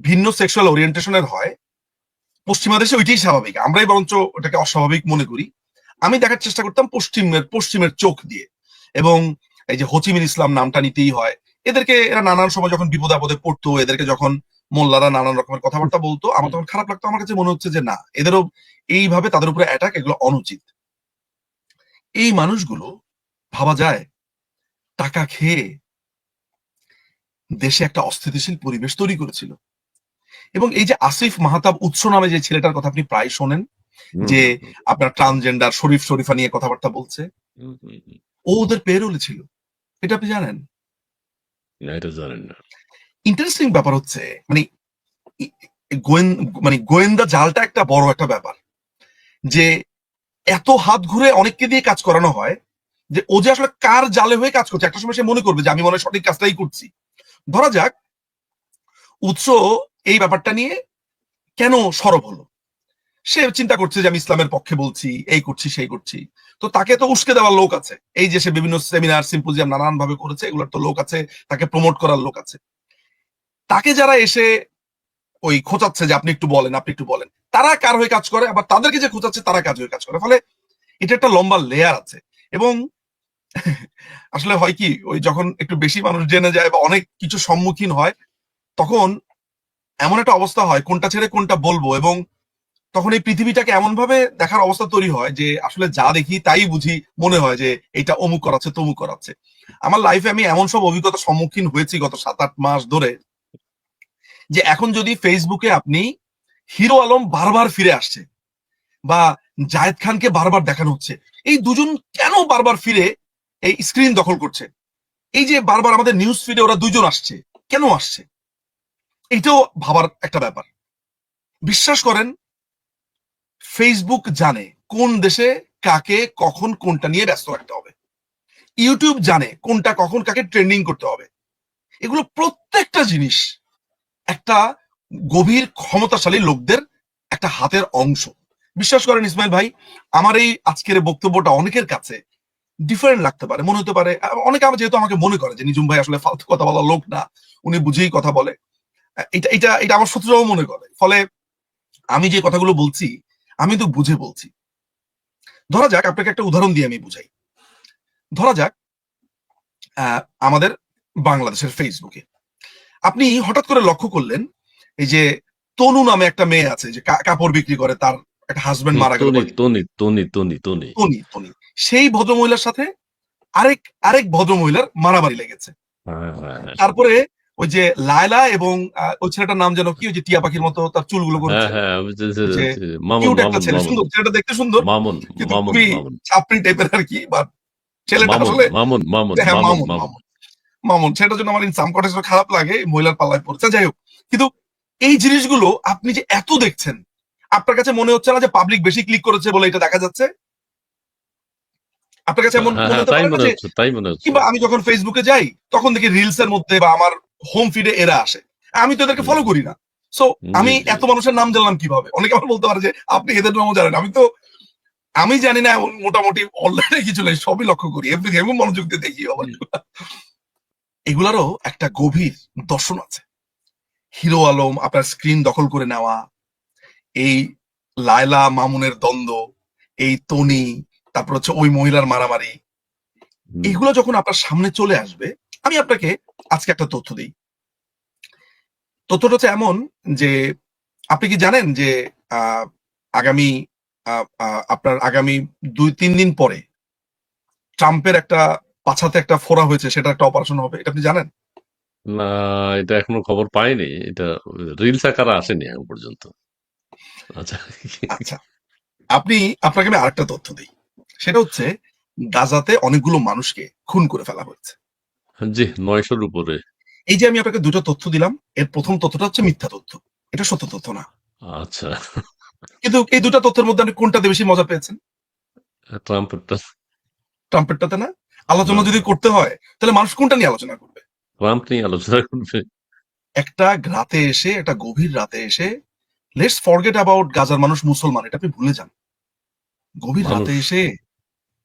S2: ভিন্ন সেক্সুয়াল ওরিয়েন্টেশনের হয়, পশ্চিমা দেশে ওইটাই স্বাভাবিক, আমরাই বরঞ্চ ওটাকে অস্বাভাবিক মনে করি। আমি দেখার চেষ্টা করতাম পশ্চিমের চোখ দিয়ে। এবং এই যে হোচিমিন ইসলাম নামটা নিতেই হয়, এদেরকে এরা নানান সময় যখন বিপদ আপদে পড়তো, এদেরকে যখন মোল্লারা নানান রকমের কথাবার্তা বলতো, আমার তখন খারাপ লাগতো। আমার কাছে মনে হচ্ছে যে না, এদেরও এইভাবে তাদের উপরে অ্যাটাক, এগুলো অনুচিত। এই মানুষগুলো, ভাবা যায়, টাকা খেয়ে দেশে একটা অস্থিতিশীল পরিবেশ তৈরি করেছিল। এবং এই যে আসিফ মাহতাব উৎস নামে যে ছেলেটার কথা আপনি প্রায় শোনেন,
S1: হুম,
S2: যে
S1: হুম, হুম,
S2: আপনার ট্রান্সজেন্ডার শরীফা নিয়ে কথাবার্তা বলছে,
S1: হুম, হুম, হুম।
S2: ও ওদের পেরোলে ছিল, এটা আপনি জানেন?
S1: না, এটা জানেন না।
S2: ইন্টারেস্টিং ব্যাপার হচ্ছে, মানে ই- মানে গোয়েন্দা জালটা একটা বড় একটা ব্যাপার, যে এত হাত ঘুরে অনেককে দিয়ে কাজ করানো হয়, যে ও যে আসলে কার জালে হয়ে কাজ করছে, একটা সময় সে মনে করবে যে আমি মনে হয় সঠিক কাজটাই করছি। ধরা যাক, উৎস এই ব্যাপারটা নিয়ে কেন সরব হলো, সে চিন্তা করছে যে আমি ইসলামের পক্ষে বলছি, এই করছি সেই করছি, তো তাকে তো উস্কে দেওয়ার লোক আছে, এই যে সে বিভিন্ন সেমিনার সিম্পোজিয়াম নানান ভাবে করেছে, এগুলোর তো লোক আছে, তাকে প্রমোট করার লোক আছে। তাকে যারা এসে ওই খোঁচাচ্ছে যে আপনি একটু বলেন, আপনি একটু বলেন, তারা কার হয়ে কাজ করে, আবার তাদেরকে যে খোঁচাচ্ছে তারা কাজ হয়ে কাজ করে, ফলে এটা একটা লম্বা লেয়ার আছে। এবং আসলে হয় কি, ওই যখন একটু বেশি মানুষ জেনে যায় বা অনেক কিছু সম্মুখীন হয়, তখন এমন একটা অবস্থা হয় কোনটা ছেড়ে কোনটা বলবো, এবং তখন এই পৃথিবীটাকে এমন ভাবে দেখার অবস্থা তৈরি হয় যে আসলে যা দেখি তাই বুঝি, মনে হয় যে এটা অমুক করাচ্ছে তমুক করাচ্ছে। আমার লাইফে আমি এমন সব অভিজ্ঞতার সম্মুখীন হয়েছি গত 7-8 মাস ধরে, যে এখন যদি ফেসবুকে আপনি হিরো আলম বারবার ফিরে আসছে, বা জায়েদ খানকে বারবার দেখানো হচ্ছে, এই দুজন কেন বারবার ফিরে এই স্ক্রিন দখল করছে, এই যে বারবার আমাদের নিউজ ফিডে ওরা দুজন আসছে, কেন আসছে, এটাও ভাবার একটা ব্যাপার। বিশ্বাস করেন, ফেসবুক জানে কোন দেশে কাকে কখন কোনটা নিয়ে ব্যস্ত রাখতে হবে, ইউটিউব জানে কোনটা কখন কাকে ট্রেন্ডিং করতে হবে। এগুলো প্রত্যেকটা জিনিস একটা গভীর ক্ষমতাশালী লোকদের একটা হাতের অংশ। বিশ্বাস করেন ইসমাইল ভাই, আমার এই আজকের বক্তব্যটা অনেকের কাছে ডিফারেন্ট লাগতে পারে, মনে হতে পারে, অনেকে আমার যেহেতু আমাকে মনে করে যে নিজুম ভাই আসলে ফালতু কথা বলার লোক না, উনি বুঝেই কথা বলে, এটা এটা এটা আমার শত্রুরাও মনে করে। ফলে আমি যে কথাগুলো বলছি, আমি তো বুঝে বলছি। ধরা যাক, আপনাকে একটা উদাহরণ দিয়ে আমি বুঝাই। ধরা যাক, আমাদের বাংলাদেশের ফেসবুকে আপনি হঠাৎ করে লক্ষ্য করলেন, এই যে তনু নামে একটা মেয়ে আছে, যে কাপড় বিক্রি করে, তার একটা হাজবেন্ড
S1: হুম,
S2: মারা গেল
S1: তনি,
S2: কয়েকদিন।
S1: তনি, তনি, তনি, তনি।
S2: তনি তনি সেই ভদ্রমহিলার সাথে আরেক আরেক ভদ্রমহিলার মারামারি লেগেছে।
S1: হ্যাঁ, হ্যাঁ, হ্যাঁ,
S2: তারপরে ওই যে লায়লা এবং ওই ছেলেটার নাম যেন কি, ওই যে টিয়া পাখির মতো তার চুলগুলো
S1: হ্যাঁ,
S2: করেছে,
S1: হ্যাঁ,
S2: ওই যে
S1: মামুন,
S2: কিউট একটা
S1: মামুন,
S2: ছেলে,
S1: মামুন,
S2: সুন্দর ছেলেটা, দেখতে সুন্দর,
S1: মামুন,
S2: কিন্তু
S1: মামুন,
S2: খুবই
S1: মামুন,
S2: চাপড়ি টাইপের আর কি, বা ছেলেটা
S1: মামুন,
S2: আসলে,
S1: মামুন, মামুন,
S2: হ্যাঁ,
S1: মামুন,
S2: মামুন
S1: মামুন।
S2: মামুন মামুন, সেটার জন্য আমার ইনসাম কটেজ খারাপ লাগে, এই মহিলার পাল্লায় পড়ছে, যাই হোক। কিন্তু এই জিনিসগুলো আপনি যে এত দেখছেন, আপনার কাছে মনে হচ্ছে না যে পাবলিক বেশি ক্লিক করেছে বলে এটা দেখা যাচ্ছে? আপনার কাছে এমন
S1: হ্যাঁ,
S2: মনে
S1: হ্যাঁ,
S2: হতে
S1: তাই
S2: পারে না
S1: মনে
S2: যে,
S1: হচ্ছে, তাই মনে হচ্ছে।
S2: কিংবা আমি যখন ফেসবুকে যাই তখন দেখি রিলস এর মধ্যে বা আমার হোম ফিডে এরা আসে, আমি তো এদেরকে
S1: হুম,
S2: ফলো করি না, সো
S1: জি,
S2: আমি
S1: জি।
S2: এত মানুষের নাম জানলাম কিভাবে? অনেকে আবার বলতে পারে যে আপনি এদের নামও জানেন। আমি জানি না এমন মোটামুটি অনলাইনে কিছু নাই, সবই লক্ষ্য করি, এভরিথিং এবং মনোযোগ দিয়ে দেখি আবার। এগুলারও একটা গভীর দর্শন আছে। হিরো আলম আপনার স্ক্রিন দখল করে নেওয়া, এই লায়লা মামুনের দ্বন্দ্ব, এই তনি, তারপর হচ্ছে ওই মহিলার মারামারি,
S1: হুম,
S2: এগুলো যখন আপনার সামনে চলে আসবে, আমি আপনাকে আজকে একটা তথ্য দিই। তথ্যটা হচ্ছে এমন যে আপনি কি জানেন যে আহ, আগামী আপনার আগামী 2-3 দিন পরে ট্রাম্পের একটা পাছাতে একটা ফোড়া হয়েছে, সেটা একটা অপারেশন হবে, এটা আপনি জানেন?
S1: না, এটা এখনো খবর পাইনি। এটা রিলস আকারে আসেনি এখন পর্যন্ত। আচ্ছা।
S2: আচ্ছা, আপনাকে আমি আরেকটা তথ্য দিই। সেটা হচ্ছে গাজাতে অনেকগুলো মানুষকে খুন করে ফেলা হয়েছে।
S1: জি, 900-র উপরে।
S2: এই যে আমি আপনাকে দুটো তথ্য দিলাম, এর প্রথম তথ্যটা হচ্ছে মিথ্যা তথ্য, এটা সত্য তথ্য না।
S1: আচ্ছা,
S2: কিন্তু এই দুটো তথ্যের মধ্যে আপনি কোনটাতে বেশি মজা পেয়েছেন?
S1: ট্রাম্পেরটা।
S2: ট্রাম্পেরটাতে না?
S1: না,
S2: আলোচনা যদি করতে হয় তাহলে মানুষ কোনটা নিয়ে আলোচনা করবে?
S1: ট্রাম্প নিয়ে আলোচনা করবে।
S2: একটা রাতে এসে, একটা গভীর রাতে এসে, লেটস ফরগেট অ্যাবাউট গাজার মানুষ মুসলমান, এটা আপনি ভুলে যান। গভীর রাতে
S1: মানুষ।
S2: এসে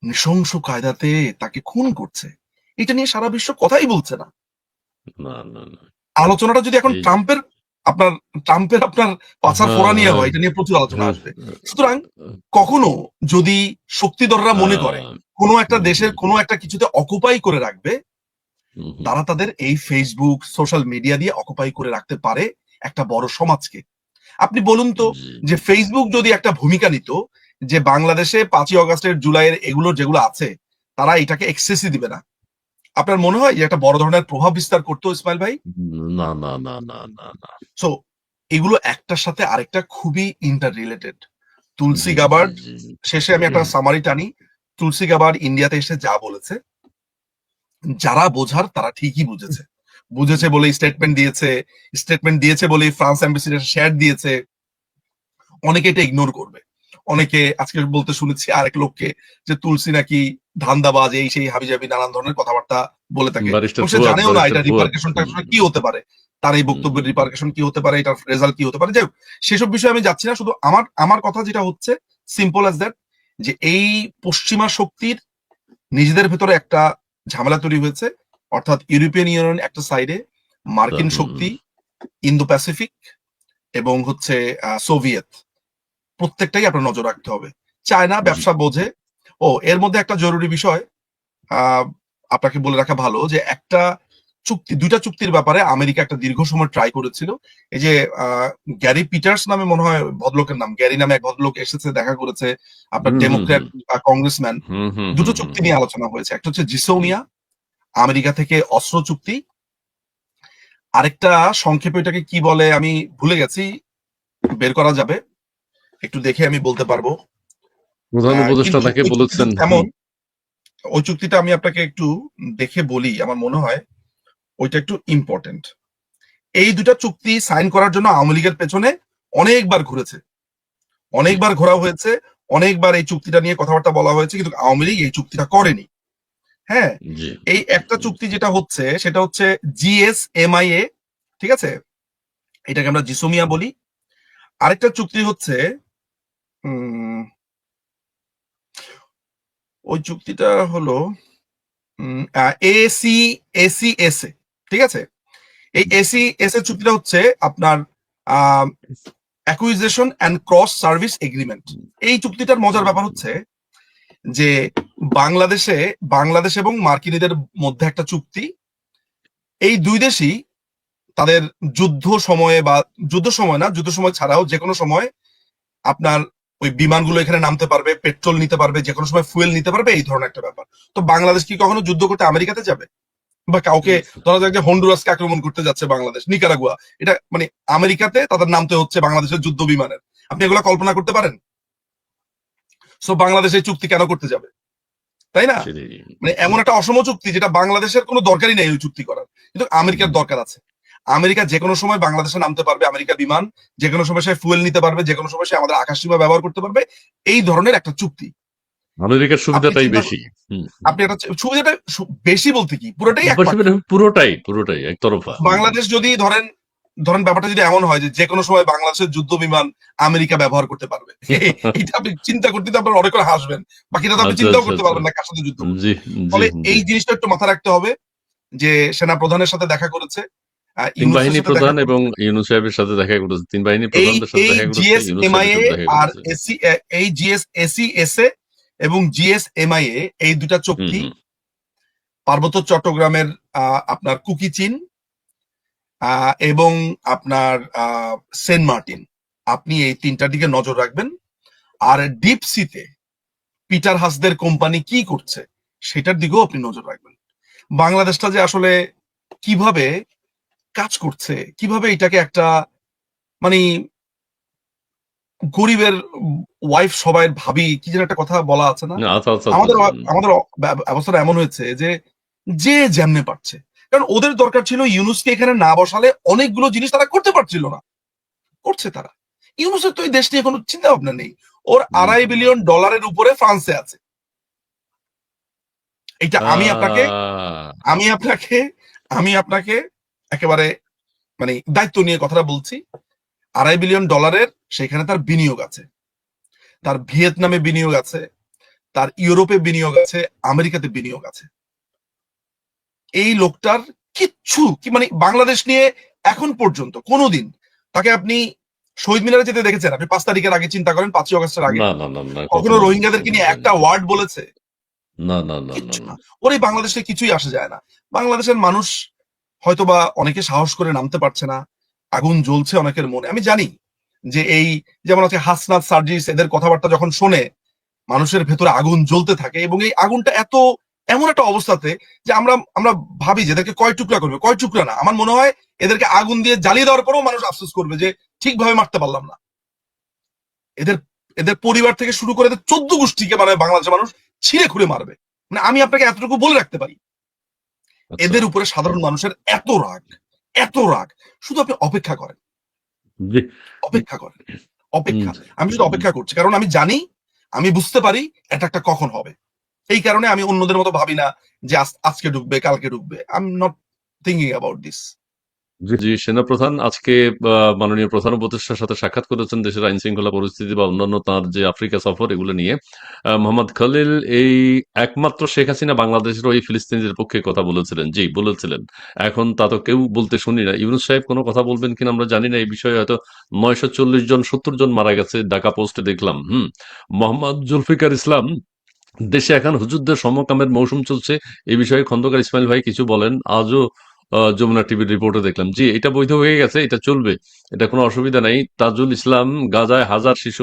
S2: নৃশংস কায়দাতে তাকে খুন করছে, এটা নিয়ে সারা বিশ্ব কথাই বলছে না।
S1: না, না, না।
S2: আলোচনাটা যদি এখন
S1: এই
S2: আপনার আপনার পাছার
S1: হ্যাঁ,
S2: ফোড়া নিয়ে
S1: হ্যাঁ,
S2: হয়, এটা নিয়ে প্রচুর আলোচনা
S1: হ্যাঁ,
S2: আসবে। সুতরাং কখনো যদি শক্তিধররা মনে করে
S1: হ্যাঁ,
S2: কোনো একটা
S1: হুম,
S2: দেশের
S1: হুম,
S2: কোনো একটা কিছুতে অকুপাই করে রাখবে,
S1: হুম, হুম,
S2: তারা তাদের এই ফেসবুক সোশ্যাল মিডিয়া দিয়ে অকুপাই করে রাখতে পারে একটা বড় সমাজকে। আপনি বলুন তো,
S1: জি।
S2: যে ফেসবুক যদি একটা ভূমিকা নিত, যে বাংলাদেশে 5ই আগস্টের জুলাইয়ের এগুলো যেগুলো আছে, তারা এটাকে এক্সেসই দিবে না, আপনার মনে হয় যে একটা বড় ধরনের প্রভাব বিস্তার করতো, ইসমাইল ভাই?
S1: না, না, না, না, না, না।
S2: সো এগুলো একটার সাথে আরেকটা খুবই ইন্টার রিলেটেড। তুলসী
S1: জি, জি,
S2: গাবার্ড,
S1: জি, জি।
S2: শেষে আমি একটা সামারি টানি। তুলসী গাবার্ড ইন্ডিয়াতে এসে যা বলেছে, যারা বোঝার তারা ঠিকই বুঝেছে। বুঝেছে বলে স্টেটমেন্ট দিয়েছে বলে ফ্রান্স এম্বাসিডার শেয়ার দিয়েছে। অনেকে এটা ইগনোর করবে। অনেকে আজকে বলতে শুনেছি আরেক লোককে, যে তুলসী নাকি ধান্দাবাজ, এই সেই হাবিজাবি নানান ধরনের কথাবার্তা বলে থাকে,
S1: ব্যারিস্টার
S2: এবং সে
S1: ফুয়াদ,
S2: জানেও না
S1: ব্যারিস্টার
S2: এটা
S1: ফুয়াদ।
S2: রিপার্কেশনটা
S1: হুম,
S2: আসলে কি হতে পারে, তার এই
S1: হুম,
S2: বক্তব্যের
S1: হুম, হুম,
S2: রিপার্কেশন কি হতে পারে, এটার রেজাল্ট কি হতে পারে। যাই হোক, সেসব বিষয়ে আমি যাচ্ছি না। শুধু আমার আমার কথা যেটা হচ্ছে, সিম্পল অ্যাজ দ্যাট, যে এই পশ্চিমা শক্তির নিজেদের ভেতরে একটা ঝামেলা তৈরি হয়েছে। অর্থাৎ ইউরোপিয়ান ইউনিয়ন একটা সাইডে, মার্কিন
S1: হুম,
S2: শক্তি, ইন্দো প্যাসিফিক এবং হচ্ছে সোভিয়েত, প্রত্যেকটাই আপনার নজর রাখতে হবে। চায়না
S1: জি।
S2: ব্যবসা বোঝে। এর মধ্যে একটা জরুরি বিষয় আহ, আপনাকে বলে রাখা ভালো, যে একটা দুইটা চুক্তির ব্যাপারে আমেরিকা একটা দীর্ঘ সময় ট্রাই করেছিল। এই যে গ্যারি পিটার্স নামে মনে হয় ভদ্রলোকের নাম, গ্যারি নামে এক ভদ্রলোক এসেছে, দেখা করেছে আপনার
S1: হুম, হুম,
S2: ডেমোক্র্যাট
S1: হুম,
S2: কংগ্রেসম্যান।
S1: হুম, হুম,
S2: দুটো
S1: হুম, হুম,
S2: চুক্তি
S1: হুম,
S2: নিয়ে আলোচনা হয়েছে, একটা হচ্ছে
S1: হুম।
S2: জিসোনিয়া, আমেরিকা থেকে অস্ত্র চুক্তি। আরেকটা সংক্ষেপে এটাকে কি বলে আমি ভুলে গেছি, বের করা যাবে, একটু দেখে আমি বলতে পারবো।
S1: প্রধান উপদেষ্টা
S2: কিন্তু
S1: তাকে
S2: ওই চুক্তিটা
S1: বলেছেন। হুম।
S2: কেমন, ওই চুক্তিটা আমি আপনাকে একটু দেখে বলি, আমার মনে হয় ওইটা একটু ইম্পর্টেন্ট। এই দুটা চুক্তি সাইন করার জন্য আওয়ামী লীগের পেছনে অনেকবার ঘুরেছে,
S1: জি,
S2: অনেকবার ঘোরা হয়েছে, অনেকবার এই চুক্তিটা নিয়ে কথাবার্তা বলা হয়েছে, কিন্তু আওয়ামী লীগ এই চুক্তিটা করেনি। হ্যাঁ,
S1: জি,
S2: এই একটা চুক্তি যেটা হচ্ছে সেটা হচ্ছে জিএসএমআইএ, ঠিক আছে, এটাকে আমরা জিসোমিয়া বলি। আরেকটা চুক্তি হচ্ছে উম, ওই চুক্তিটা হলো এসি এসিএস এ, ঠিক আছে। এই এসিএস এর চুক্তিটা হচ্ছে আপনার acquisition and cross service agreement. এই চুক্তিটার মজার ব্যাপার হচ্ছে যে বাংলাদেশে বাংলাদেশ এবং মার্কিনীদের মধ্যে একটা চুক্তি। এই দুই দেশই তাদের যুদ্ধ সময়ে, বা যুদ্ধ সময় না, যুদ্ধ সময় ছাড়াও যে কোনো সময় আপনার ওই বিমানগুলো এখানে নামতে পারবে, পেট্রোল নিতে পারবে, যে কোনো সময় ফুয়েল নিতে পারবে, এই ধরনের একটা ব্যাপার। তো বাংলাদেশ কি কখনো যুদ্ধ করতে আমেরিকাতে যাবে? বা কাউকে, ধরা যাক যে হন্ডুরাসকে আক্রমণ করতে যাচ্ছে বাংলাদেশ, নিকারাগুয়া, এটা মানে আমেরিকাতে তাদের নামতে হচ্ছে বাংলাদেশের যুদ্ধ বিমানের, আপনি এগুলো কল্পনা করতে পারেন? সো বাংলাদেশ এই চুক্তি কেন করতে যাবে, তাই না?
S1: সেটাই।
S2: মানে এমন একটা অসম চুক্তি যেটা বাংলাদেশের কোনো দরকারই নেই ওই চুক্তি করার, কিন্তু আমেরিকার
S1: হুম।
S2: দরকার আছে। আমেরিকা যে কোনো সময় বাংলাদেশে নামতে পারবে, আমেরিকা বিমান, যে কোনো সময় সে ফুয়েল নিতে পারবে, যে কোনো সময় সে আমাদের আকাশ সীমা ব্যবহার করতে পারবে, এই ধরনের একটা চুক্তি।
S1: আমেরিকার
S2: আপনি
S1: সুবিধাটাই
S2: চিন্তা
S1: বেশি। হুম, হুম।
S2: আপনি একটা সুবিধাটা বেশি বলতে কি, পুরোটাই
S1: বেশি মানে
S2: একপাক্ষিক।
S1: পুরোটাই, পুরোটাই একতরফা। হুম,
S2: বাংলাদেশ যদি ধরেন ধরেন ব্যাপারটা যদি এমন হয় যে যে কোনো সময় বাংলাদেশের যুদ্ধ বিমান আমেরিকা ব্যবহার করতে পারবে, এটা আপনি চিন্তা করতে তো আপনার অনেক করে হাসবেন, বাকিটা তো আপনি
S1: আচ্ছা
S2: চিন্তাও
S1: আচ্ছা
S2: করতে
S1: আচ্ছা,
S2: পারবেন না কার সাথে যুদ্ধ করছে।
S1: জি জি
S2: ফলে
S1: জি।
S2: এই জিনিসটা একটু মাথা রাখতে হবে যে সেনা প্রধানের সাথে দেখা করেছে,
S1: তিন
S2: ইউনূসের
S1: বাহিনী
S2: সাথে দেখা
S1: প্রধান এবং
S2: করেছে,
S1: ইউনূস সাহেবের সাথে দেখা করেছে, তিন বাহিনী
S2: এই
S1: প্রধানদের সাথে
S2: এই
S1: দেখা করেছে,
S2: জিএস
S1: ইউনূস সাহেবের
S2: এমআইএ
S1: সাথে দেখা
S2: আর
S1: করেছে।
S2: এসি, এই জিএস এসি এসএ এবং জিএস এমআইএ, এই দুটা
S1: হুম
S2: চুক্তি
S1: হুম।
S2: পার্বত্য চট্টগ্রামের আপনার কুকিচিন এবং আপনার সেন্ট মার্টিন, আপনি এই তিনটার দিকে নজর রাখবেন। আর ডিপ সিতে পিটার হাসদের কোম্পানি কি করছে সেটার দিকেও আপনি নজর রাখবেন। বাংলাদেশটা যে আসলে কিভাবে কাজ করছে, কিভাবে এটাকে একটা মানে গরিবের ওয়াইফ সবাই ভাবি, কি যেন একটা কথা বলা আছে না,
S1: আচ্ছা আচ্ছা আচ্ছা
S2: আমাদের
S1: আচ্ছা।
S2: আমাদের অবস্থাটা এমন হয়েছে যে যে যেমনে পারছে, কারণ ওদের দরকার ছিল ইউনুসকে এখানে না বসালে অনেকগুলো জিনিস তারা করতে পারছিল না, করছে তারা। ইউনুসের তো এই দেশ নিয়ে কোনো চিন্তা ভাবনা নেই, ওর
S1: হুম।
S2: $2.5 বিলিয়ন উপরে ফ্রান্সে আছে। এটা আমি আপনাকে
S1: আহ,
S2: আমি আপনাকে আমি আপনাকে একেবারে মানে দায়িত্ব নিয়ে কথাটা বলছি। $2.5 বিলিয়ন সেখানে তার বিনিয়োগ আছে, তার ভিয়েতনামে বিনিয়োগ আছে, তার ইউরোপে বিনিয়োগ আছে, আমেরিকাতে বিনিয়োগ আছে। এই লোকটার কিচ্ছু কি মানে বাংলাদেশ নিয়ে এখন পর্যন্ত কোনোদিন তাকে আপনি শহীদ মিনারে যেতে দেখেছেন? আপনি 5 তারিখের আগে চিন্তা করেন, 5ই আগস্টের আগে
S1: না না না না,
S2: কখনো
S1: কখনো
S2: রোহিঙ্গাদেরকে
S1: কখনো
S2: নিয়ে
S1: যায়নি।
S2: একটা ওয়ার্ড বলেছে?
S1: না না না না
S2: কিচ্ছু
S1: না।
S2: না। ওর এই বাংলাদেশে কিছুই আসে যায় না। বাংলাদেশের মানুষ হয়তোবা অনেকে সাহস করে নামতে পারছে না, আগুন জ্বলছে অনেকের মনে। আমি জানি যে এই যেমন আছে হাসনাত, সার্জিস, এদের কথাবার্তা যখন শোনে মানুষের ভেতরে আগুন জ্বলতে থাকে, এবং এই আগুনটা এমন একটা অবস্থাতে যে আমরা আমরা ভাবি যে এদেরকে কয় টুকরা করবে, কয় টুকরা না। আমার মনে হয় এদেরকে আগুন দিয়ে জ্বালিয়ে দেওয়ার পরেও মানুষ আফসোস করবে যে ঠিকভাবে মারতে পারলাম না। এদের এদের পরিবার থেকে শুরু করে এদের 14 গোষ্ঠীকে মানে বাংলাদেশের মানুষ ছিঁড়ে খুঁড়ে মারবে। মানে আমি আপনাকে এতটুকু বলে রাখতে পারি,
S1: আচ্ছা।
S2: এদের উপরে সাধারণ মানুষের এত রাগ, এত রাগ। শুধু আপনি অপেক্ষা করেন,
S1: জি।
S2: অপেক্ষা করেন, অপেক্ষা।
S1: জি,
S2: আমি শুধু অপেক্ষা করছি কারণ আমি জানি, আমি বুঝতে পারি অ্যাটাকটা কখন হবে। এই কারণে আমি অন্যদের মতো ভাবি না যে আজকে ঢুকবে, কালকে ঢুকবে। I am not thinking about this.
S1: জি, জি, সেনাপ্রধান আজকে মাননীয় প্রধান উপদেষ্টার সাথে সাক্ষাৎ করেছেন দেশের আইন শৃঙ্খলা পরিস্থিতি বা অন্যান্য তার যে আফ্রিকা সফর এগুলো নিয়ে। মোহাম্মদ খলিল এই একমাত্র শেখ হাসিনা বাংলাদেশের ওই ফিলিস্তিনিদের পক্ষে কথা বলেছিলেন, জি বলেছিলেন। এখন তা তো কেউ বলতে শুনি না। ইউনূস সাহেব কোনো কথা বলবেন কিনা আমরা জানি না এই বিষয়ে, হয়তো 940 জন 70 জন মারা গেছে ঢাকা পোস্টে দেখলাম। মোহাম্মদ জুলফিকার ইসলাম, দেশে এখন হুজুরদের সমকামের মৌসুম চলছে, এই বিষয়ে খন্দকার ইসমাইল ভাই কিছু বলেন। আজও যমুনা টিভির রিপোর্টে দেখলাম, জি এটা বৈধ হয়ে গেছে, এটা চলবে, এটা কোনো অসুবিধা নাই। তাজুল ইসলাম, গাজায় হাজার শিশু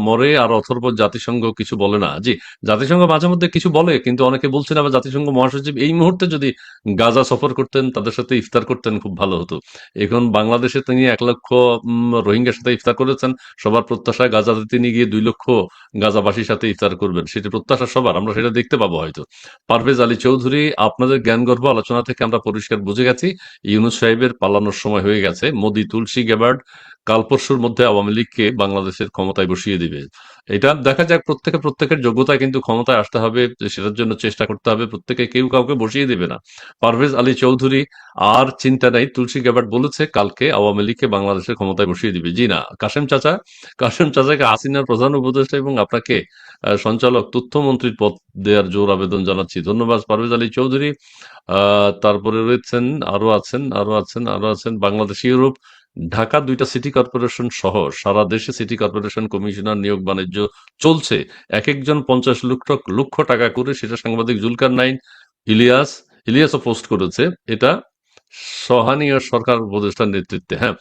S1: মরে আর অথর্ব জাতিসংঘ কিছু বলে না। জি, জাতিসংঘ মাঝে মধ্যে কিছু বলে, কিন্তু অনেকে বলছেন আবার জাতিসংঘ মহাসচিব এই মুহূর্তে যদি গাজা সফর করতেন, তাদের সাথে ইফতার করতেন, খুব ভালো হতো। এখন বাংলাদেশে তিনি 1 লক্ষ রোহিঙ্গার সাথে ইফতার করেছেন। সবার প্রত্যাশা গাজাতে তিনি গিয়ে 2 লক্ষ গাজাবাসীর সাথে ইফতার করবেন, সেটি প্রত্যাশা সবার, আমরা সেটা দেখতে পাবো হয়তো। পারভেজ আলী চৌধুরী, আপনাদের জ্ঞানগর্ভ আলোচনা থেকে আমরা পরিষ্কার বুঝে গেছি ইউনূস সাহেবের পালানোর সময় হয়ে গেছে। মোদি, তুলসী গ্যাবার্ড কাল পরশুর মধ্যে আওয়ামী লীগকে বাংলাদেশের ক্ষমতায় বসিয়ে দিবে। এটা দেখা যাক, প্রত্যেকের যোগ্যতায় কিন্তু ক্ষমতায় আসতে হবে, সেটার জন্য চেষ্টা করতে হবে। প্রত্যেকে কেউ কাউকে বসিয়ে দিবে না। পারভেজ আলী চৌধুরী আর চিন্তা নাই, তুলসী গ্যাবার্ড বলেছে কালকে আওয়ামী লীগকে বাংলাদেশের ক্ষমতায় বসিয়ে দিবে। জি না, কাশেম চাচাকে হাসিনার প্রধান উপদেষ্টা এবং আপনাকে সঞ্চালক তথ্যমন্ত্রীর পদ দেওয়ার জোর আবেদন জানাচ্ছি। ধন্যবাদ পারভেজ আলী চৌধুরী। তারপরে রয়েছেন, আরো আছেন বাংলাদেশ ইউরোপ ঢাকা 2টা সিটি কর্পোরেশন সহ সারা দেশে সিটি কর্পোরেশন কমিশনার নিয়োগ বাণিজ্য চলছে। এক একজন 50 লক্ষ টাকা করে, সেটা সাংবাদিক জুলকার নাইন ইলিয়াসও পোস্ট করেছে এটা। সহানীয় সরকার উপদেষ্টার নেতৃত্বে, হ্যাঁ।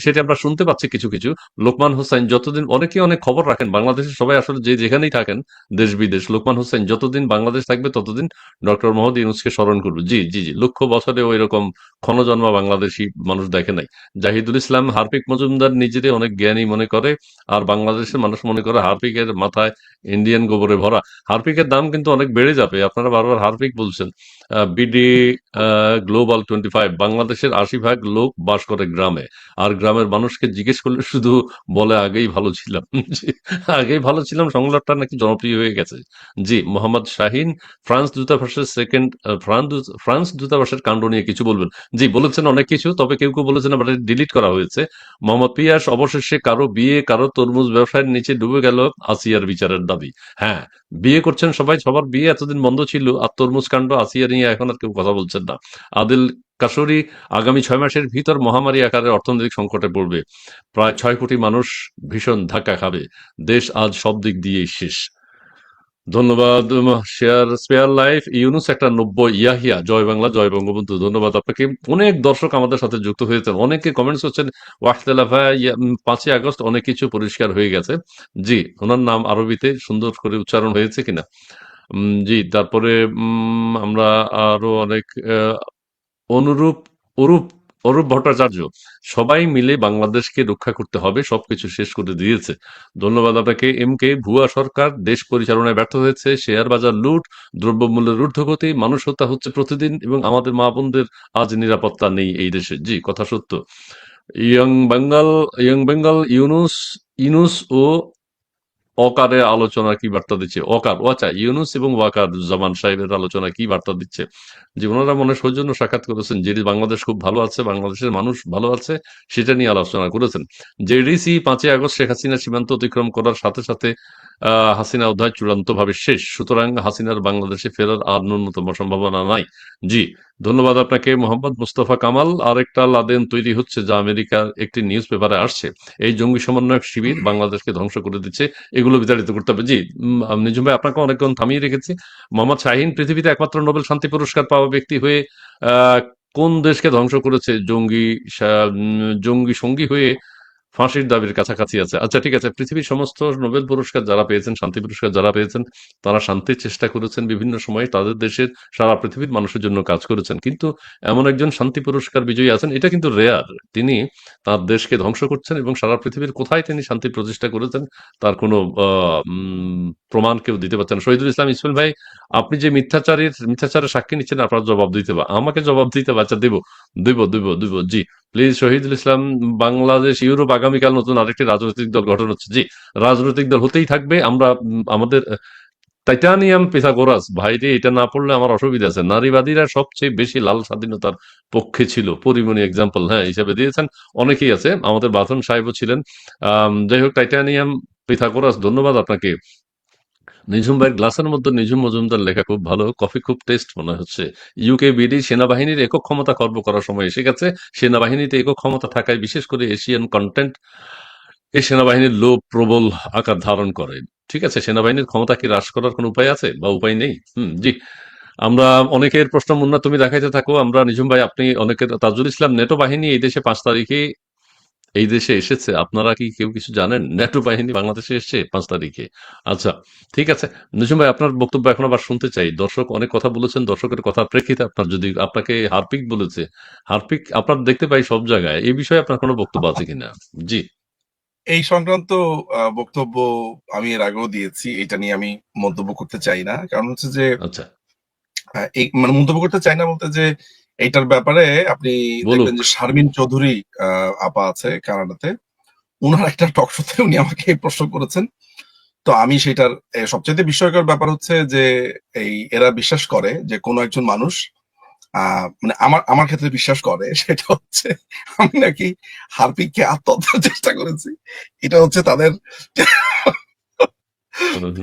S1: সেটা আমরা শুনতে পাচ্ছি কিছু কিছু। লোকমান হোসেন, যতদিন অনেকে অনেক খবর রাখেন বাংলাদেশের সবাই, আসলে যে যেখানেই থাকেন দেশ বিদেশ, লোকমান হোসেন যতদিন বাংলাদেশ থাকবে ততদিন ডক্টর মোহাম্মদ ইউনূসকে স্মরণ করবে। জি জি জি, লক্ষ বছরেও এরকম ক্ষণজন্মা বাংলাদেশি মানুষ দেখে নাই। জাহিদুল ইসলাম, হার্পিক মজুমদার নিজেরে অনেক জ্ঞানী মনে করে, আর বাংলাদেশের মানুষ মনে করে হার্পিকের মাথায় ইন্ডিয়ান গোবরে ভরা। হার্পিকের দাম কিন্তু অনেক বেড়ে যাবে, আপনারা বারবার হার্পিক বলছেন। বিডি গ্লোবাল 25, বাংলাদেশের 80% লোক বাস করে গ্রামে, আর গ্রামের মানুষকে জিজ্ঞেস করলে শুধু বলে আগেই ভালো ছিলাম। জি, আগেই ভালো ছিলাম সংলাপটা নাকি জনপ্রিয় হয়ে গেছে। জি, মোহাম্মদ শাহিন, ফ্রান্স দূতাবাসের কাণ্ড নিয়ে কিছু বলবেন। জি, বলেছেন অনেক কিছু, তবে কেউ কেউ বলেছেন আবার ডিলিট করা হয়েছে। মোহাম্মদ পিয়াস অবশেষে কারো বিয়ে, কারো তরমুজ ব্যবসায়ের নিচে ডুবে গেল আসিয়ার বিচারের দাবি। হ্যাঁ, বিয়ে করছেন সবাই, সবার বিয়ে এতদিন বন্ধ ছিল, আর তরমুজ কাণ্ড আসিয়া নিয়ে এখন আর কেউ কথা বলছেন না। আদিল কাশরি, আগামী 6 মাসের ভিতর মহামারী আকারের অর্থনৈতিক সংকটে পড়বে, প্রায় 6 কোটি মানুষ ভীষণ ধাক্কা খাবে, দেশ আজ সব দিক দিয়েই শেষ। ধন্যবাদ। শেয়ার স্পেয়ার লাইফ ইউনুস একটা 90 ইয়াহিয়া, জয় বাংলা জয় বঙ্গবন্ধু। ধন্যবাদ আপনাকে। অনেক দর্শক আমাদের সাথে যুক্ত হয়েছেন, অনেকে কমেন্টস করছেন। ওয়াহতেলাফা 5ই আগস্ট অনেক কিছু পরিষ্কার হয়ে গেছে। জি, ওনার নাম আরবিতে সুন্দর করে উচ্চারণ হয়েছে কিনা। জি, তারপরে আমরা আরো অনেক অনুরূপ অরূপ অরূপ ভট্টাচার্য, সবাই মিলে বাংলাদেশকে রক্ষা করতে হবে, সবকিছু শেষ করে দিয়েছে। ধন্যবাদ আপনাকে। এম কে, ভুয়া সরকার দেশ পরিচালনায় ব্যর্থ হয়েছে, শেয়ার বাজার লুট, দ্রব্যমূল্যের ঊর্ধ্বগতি, মানুষ হত্যা হচ্ছে প্রতিদিন, এবং আমাদের মা বোনদের আজ নিরাপত্তা নেই এই দেশে। জি, কথা সত্য। ইয়ং বেঙ্গল, ইউনুস, ইনুস ও অকারের আলোচনা কি বার্তা দিচ্ছে? অকার, ও আচ্ছা, ইউনুস এবং ওয়াকার জামান সাহেবের আলোচনা কি বার্তা দিচ্ছে? যে ওনারা মনে হয় সৌজন্য সাক্ষাৎ করেছেন, যে বাংলাদেশ খুব ভালো আছে, বাংলাদেশের মানুষ ভালো আছে, সেটা নিয়ে আলোচনা করেছেন। জেডিসি 5ই আগস্ট শেখ হাসিনা সীমান্ত অতিক্রম করার সাথে সাথে হাসিনা অধ্যায় চূড়ান্ত ভাবে শেষ, সুতরাং হাসিনার বাংলাদেশে ফেরার আর ন্যূনতম সম্ভাবনা নাই। জি, ধন্যবাদ আপনাকে। মোহাম্মদ মুস্তফা কামাল, আরেকটা লাদেন তৈরি হচ্ছে, যা আমেরিকার একটি নিউজ পেপারে আসছে। এই জঙ্গি সমন্বয়ক শিবির বাংলাদেশকে ধ্বংস করে দিচ্ছে, এগুলো বিতাড়িত করতে হবে। জি, নিজুম ভাই, আপনাকে অনেকক্ষণ থামিয়ে রেখেছি। মোহাম্মদ শাহিন, পৃথিবীতে একমাত্র নোবেল শান্তি পুরস্কার পাওয়া ব্যক্তি হয়ে আহ, কোন দেশকে ধ্বংস করেছে? জঙ্গি সঙ্গী হয়ে ফাঁসির দাবির কাছাকাছি আছে। আচ্ছা, ঠিক আছে। পৃথিবীর সমস্ত নোবেল পুরস্কার যারা পেয়েছেন, শান্তি পুরস্কার যারা পেয়েছেন, তারা শান্তির চেষ্টা করেছেন বিভিন্ন সময়ে, তাদের দেশের সারা পৃথিবীর মানুষের জন্য কাজ করেছেন। কিন্তু এমন একজন শান্তি পুরস্কার বিজয়ী আছেন, এটা কিন্তু রেয়ার। তিনি তার দেশকে ধ্বংস করছেন, এবং সারা পৃথিবীর কোথায় তিনি শান্তি প্রতিষ্ঠা করেছেন তার কোনো প্রমাণ কেউ দিতে পারছেন না। শহীদুল ইসলাম ইসমাইল ভাই, আপনি যে মিথ্যাচারের সাক্ষী নিচ্ছেন, আপনার জবাব দিতে হবে, আমাকে জবাব দিতে হবে। আচ্ছা, দিব দিব দিব দিব জি, প্লিজ। শহীদুল ইসলাম, বাংলাদেশ ইউরোপ আগামীকাল নতুন আরেকটি রাজনৈতিক দল গঠন হচ্ছে। জি, রাজনৈতিক দল হতেই থাকবে। আমরা আমাদের টাইটানিয়াম পিথাগোরাস ভাইরে, এটা না পড়লে আমার অসুবিধা আছে। নারীবাদীরা সবচেয়ে বেশি লাল স্বাধীনতার পক্ষে ছিল, পরিমণি এক্সাম্পল হ্যাঁ হিসাবে দিয়েছেন, অনেকেই আছে, আমাদের বাথন সাহেবও ছিলেন। যাই হোক, টাইটানিয়াম পিথাগোরাস, ধন্যবাদ আপনাকে। নিঝুম ভাইয়ের গ্লাসের মধ্যে নিঝুম মজুমদার লেখা খুব ভালো, কফি খুব টেস্ট মনে হচ্ছে। ইউকে বিডি, সেনাবাহিনীর একক ক্ষমতা খর্ব করার সময় এসে গেছে। সেনাবাহিনীতে একক ক্ষমতা থাকায়, বিশেষ করে এশিয়ান কন্টেন্ট, এই সেনাবাহিনীর লোভ প্রবল আকার ধারণ করে। ঠিক আছে, সেনাবাহিনীর ক্ষমতা কি হ্রাস করার কোনো উপায় আছে, বা উপায় নেই? জি, আমরা অনেকের প্রশ্ন মুন্না তুমি দেখাইতে থাকো। আমরা নিঝুম ভাই, আপনি অনেকের, তাজুল ইসলাম, নেটো বাহিনী এই দেশে 5 তারিখে এই দেশে এসেছে, আপনারা কি কেউ কিছু জানেন? ন্যাটো বাহিনী বাংলাদেশে এসেছে 5 তারিখে। আচ্ছা, ঠিক আছে। নিঝুম ভাই, আপনার বক্তব্য এখন আবার শুনতে চাই। দর্শক অনেক কথা বলেছেন, দর্শকের কথার প্রেক্ষিতে আপনার, যদি আপনাকে হারপিক বলেছে, হারপিক আপনার দেখতে পাই সব জায়গায়, এই বিষয়ে আপনার কোনো বক্তব্য আছে কিনা? জি।
S2: এই সংক্রান্ত বক্তব্য আমি এর আগেও দিয়েছি, এটা নিয়ে আমি মন্তব্য করতে চাই না। কারণ হচ্ছে যে
S1: আচ্ছা,
S2: এই মানে মন্তব্য করতে চাই না বলতে যে এইটার ব্যাপারে আপনি দেখবেন
S1: বলুক।
S2: যে শারমিন চৌধুরী আপা আছে কানাডাতে, উনার একটা টক শোতে উনি আমাকে এই প্রশ্ন করেছেন। তো আমি সেটার সবচেয়ে বিস্ময়কর ব্যাপার হচ্ছে যে এরা বিশ্বাস করে যে কোনো একজন মানুষ মানে আমার আমার ক্ষেত্রে বিশ্বাস করে, সেটা হচ্ছে আমি নাকি হারপিককে আত্মহত্যার চেষ্টা করেছি। এটা হচ্ছে তাদের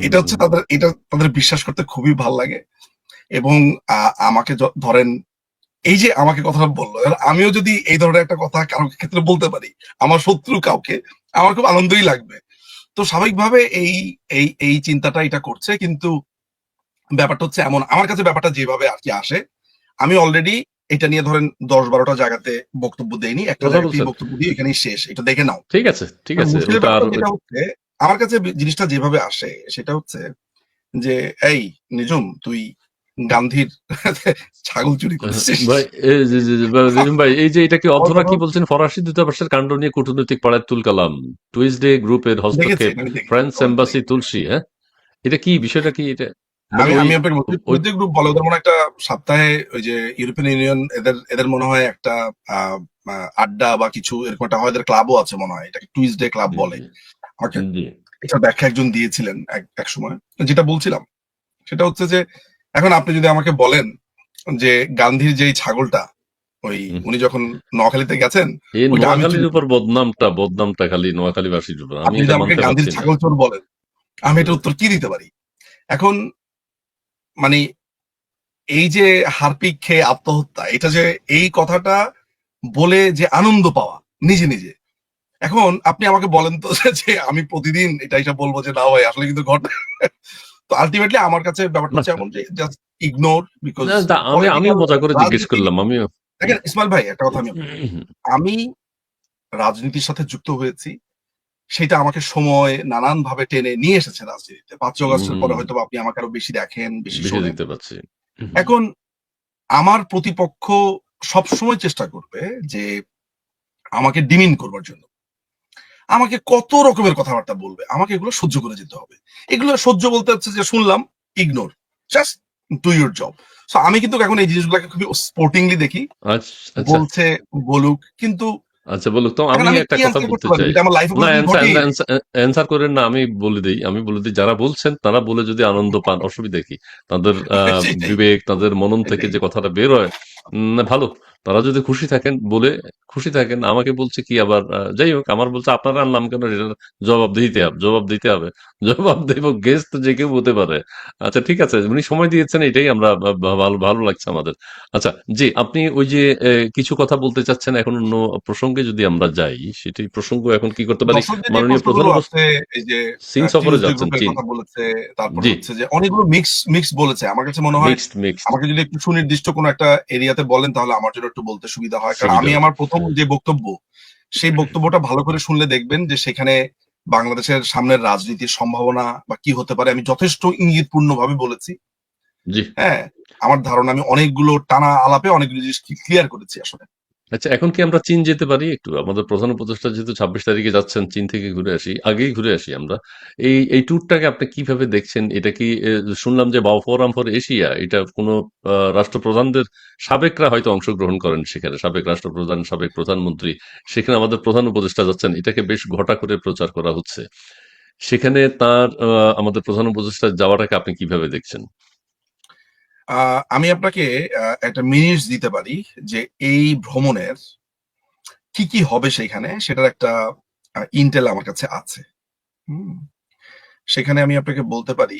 S2: এটা তাদের বিশ্বাস করতে খুবই ভাল লাগে। এবং আমাকে ধরেন, এই যে আমাকে কথাটা বললো, আমিও যদি এই ধরনের একটা কথা কারোর ক্ষেত্রে বলতে পারি, আমার শত্রু কাউকে, আমার খুব আনন্দই লাগবে। তো স্বাভাবিকভাবে এই এই এই চিন্তাটা এটা করছে। কিন্তু ব্যাপারটা হচ্ছে এমন, আমার কাছে ব্যাপারটা যেভাবে আর কি আসে, আমি অলরেডি এটা নিয়ে ধরেন 10-12টা জায়গাতে বক্তব্য দেইনি, একটা
S1: কথা
S2: জায়গাতেই
S1: বলছেন।
S2: বক্তব্য দিয়ে এখানেই শেষ, এটা দেখে নাও।
S1: ঠিক আছে, ঠিক আছে,
S2: মুশকিলের
S1: ওটা আর
S2: ব্যাপারটা যেটা হচ্ছে, আমার কাছে জিনিসটা যেভাবে আসে সেটা হচ্ছে যে, এই নিজুম, তুই গান্ধীর ছাগল চুরি করেছিস।
S1: ভাই, এই রিজম ভাই, এই যে এটা কি
S2: আমার
S1: অধরা
S2: কথা
S1: কি বলছেন, ফরাসি দূতাবাসের কাণ্ড নিয়ে কূটনৈতিক পাড়ায় তুলকালাম, টুইসডে গ্রুপের
S2: দেখেছি,
S1: হস্তক্ষেপ,
S2: এটা আমি দেখেছি,
S1: ফ্রান্স
S2: সবাই তো
S1: এম্বাসি
S2: দেখেছি।
S1: তুলসী, হ্যাঁ, এটা কি বিষয়টা, কি এটা? মানে
S2: আমি
S1: ওই
S2: আমি আপনাকে বলছি,
S1: ওই
S2: টুইজডে গ্রুপ বলে, ওদের মনে হয় একটা সপ্তাহে ওই যে ইউরোপিয়ান ইউনিয়ন, এদের এদের মনে হয় একটা আহ, আড্ডা বা কিছু এরকম একটা হয়, এদের ক্লাবও আছে মনে হয়, এটাকে টুইজডে ক্লাব
S1: জি,
S2: বলে।
S1: জি,
S2: আমাকে
S1: জি,
S2: এটা ব্যাখ্যা একজন দিয়েছিলেন এক সময়। যেটা বলছিলাম সেটা হচ্ছে যে, এখন আপনি যদি আমাকে বলেন যে গান্ধীর যেই ছাগলটা, ওই
S1: হুম।
S2: উনি যখন নোয়াখালীতে গেছেন,
S1: এই
S2: ওইটা আমি তুলে
S1: নোয়াখালীর উপর
S2: ধরেছি।
S1: বদনামটা খালি নোয়াখালীবাসীর উপর, আমি
S2: আপনি যদি
S1: এটা
S2: আমাকে
S1: মানতে
S2: গান্ধীর
S1: পারছি না।
S2: ছাগল চোর বলেন, আমি এটা উত্তর কি দিতে পারি? এখন মানে এই যে হারপিক খেয়ে আত্মহত্যা, এটা যে এই কথাটা বলে যে আনন্দ পাওয়া নিজে নিজে, এখন আপনি আমাকে বলেন তো যে আমি প্রতিদিন এটা বলবো যে না ভাই আসলে কিন্তু ঘটনা। তো আলটিমেটলি আমার কাছে ব্যাপারটা
S1: না,
S2: হচ্ছে এমন যে জাস্ট ইগনোর, বিকজ
S1: না, তা আমিও
S2: পলিটিক্যাল
S1: মজা করে জিজ্ঞেস
S2: রাজনীতি।
S1: করলাম, আমিও।
S2: দেখেন ইসমাইল ভাই, একটা কথা আমি আপনাকে বলি, আমি রাজনীতির সাথে যুক্ত হয়েছি, সেটা আমাকে সময় নানান ভাবে টেনে নিয়ে এসেছে রাজনীতিতে। 5ই অগস্টের পরে
S1: হুম,
S2: হয়তো আপনি আমাকে আরো বেশি দেখেন, বেশি
S1: বেশি
S2: শোনেন।
S1: দেখতে পাচ্ছি।
S2: এখন আমার প্রতিপক্ষ সবসময় চেষ্টা করবে যে আমাকে ডিমিন করবার জন্য। আমাকে কত রকমের কথাবার্তা বলবে। আমাকে এগুলো সহ্য করে যেতে হবে। এগুলো সহ্য বলতে হচ্ছে যে শুনলাম, ignore. Just do your job. So আমি কিন্তু এখন এই জিনিসগুলোকে খুবই স্পোর্টিংলি দেখি।
S1: আচ্ছা, আচ্ছা,
S2: বলছে বলুক। কিন্তু
S1: আচ্ছা, বলুক তো।
S2: এখন
S1: আমি
S2: আমি
S1: একটা
S2: কি
S1: কথা
S2: অ্যান্সার
S1: বলতে
S2: করতে পারি?
S1: চাই।
S2: যেটা আমার লাইফে
S1: না,
S2: কোনদিন ঘটেই নাই।
S1: অ্যান্সার করেন না, আমি বলে দিই যারা বলছেন তারা বলে যদি আনন্দ পান, অসুবিধা কি? তাদের
S2: সেটাই।
S1: বিবেক, তাদের মনন থেকে
S2: সেটাই।
S1: যে কথাটা বের হয়, ভালো। তারা যদি খুশি থাকেন বলে খুশি থাকেন, আমাকে বলছে কি আবার, যাই হোক, আমার বলছে আপনারা আনলাম কেন, এটার জবাব দিতে হবে। জবাব দেব, গেস্ট যে কেউ হতে পারে। আচ্ছা, ঠিক আছে, উনি সময় দিয়েছেন, এটাই আমরা ভালো ভালো লাগছে আমাদের। আচ্ছা, জি, আপনি ওই যে কিছু কথা বলতে চাচ্ছেন, এখন অন্য প্রসঙ্গে যদি আমরা যাই, সেটি প্রসঙ্গ এখন কি করতে পারি?
S2: দর্শকদের যে
S1: মাননীয় প্রধান
S2: প্রশ্নগুলো
S1: উপস্থিত
S2: আছে, এই যে
S1: চীন সফরে
S2: টিউসডে
S1: যাচ্ছেন,
S2: গ্রুপের
S1: চীন।
S2: কথা বলেছে, তারপরে
S1: জি,
S2: হচ্ছে যে অনেকগুলো মিক্স বলেছে। আমার কাছে মনে হয়
S1: মিক্সড
S2: আমাকে যদি একটু সুনির্দিষ্ট কোনো একটা এরিয়াতে বলেন তাহলে আমার জন্য একটু বলতে সুবিধা হয়। কারণ
S1: সুবিধা
S2: আমি
S1: হতো।
S2: আমার ১ম যে বক্তব্য, সেই বক্তব্যটা ভালো করে শুনলে দেখবেন যে সেখানে বাংলাদেশের সামনের রাজনীতির সম্ভাবনা বা কি হতে পারে আমি যথেষ্ট ইঙ্গিতপূর্ণভাবে বলেছি।
S1: জি।
S2: হ্যাঁ? আমার ধারণা আমি অনেকগুলো টানা আলাপে অনেকগুলো জিনিস ক্লিয়ার করেছি আসলে।
S1: আচ্ছা, এখন কি আমরা চীন যেতে পারি একটু? আমাদের প্রধান উপদেষ্টা যেহেতু ২৬ তারিখে যাচ্ছেন, চীন থেকে ঘুরে আসি। আগেই ঘুরে আসি আমরা। এই ট্যুরটাকে আপনি কিভাবে দেখছেন? এটা কি, শুনলাম যে বাও ফোরাম ফর এশিয়া, এটা কোনো রাষ্ট্রপ্রধানদের, সাবেকরা হয়তো অংশগ্রহণ করেন সেখানে। সাবেক রাষ্ট্রপ্রধান, সাবেক প্রধানমন্ত্রী। সেখানে আমাদের প্রধান উপদেষ্টা যাচ্ছেন। এটাকে বেশ ঘটা করে প্রচার করা হচ্ছে। সেখানে আমাদের প্রধান উপদেষ্টা যাওয়াটাকে আপনি কিভাবে দেখছেন?
S2: আমি আপনাকে একটা মিনিটস দিতে পারি যে এই ভ্রমণের কি হবে সেইখানে সেটার একটা ইন্টেল আমার কাছে আছে। হুম? সেখানে আমি আপনাকে বলতে পারি,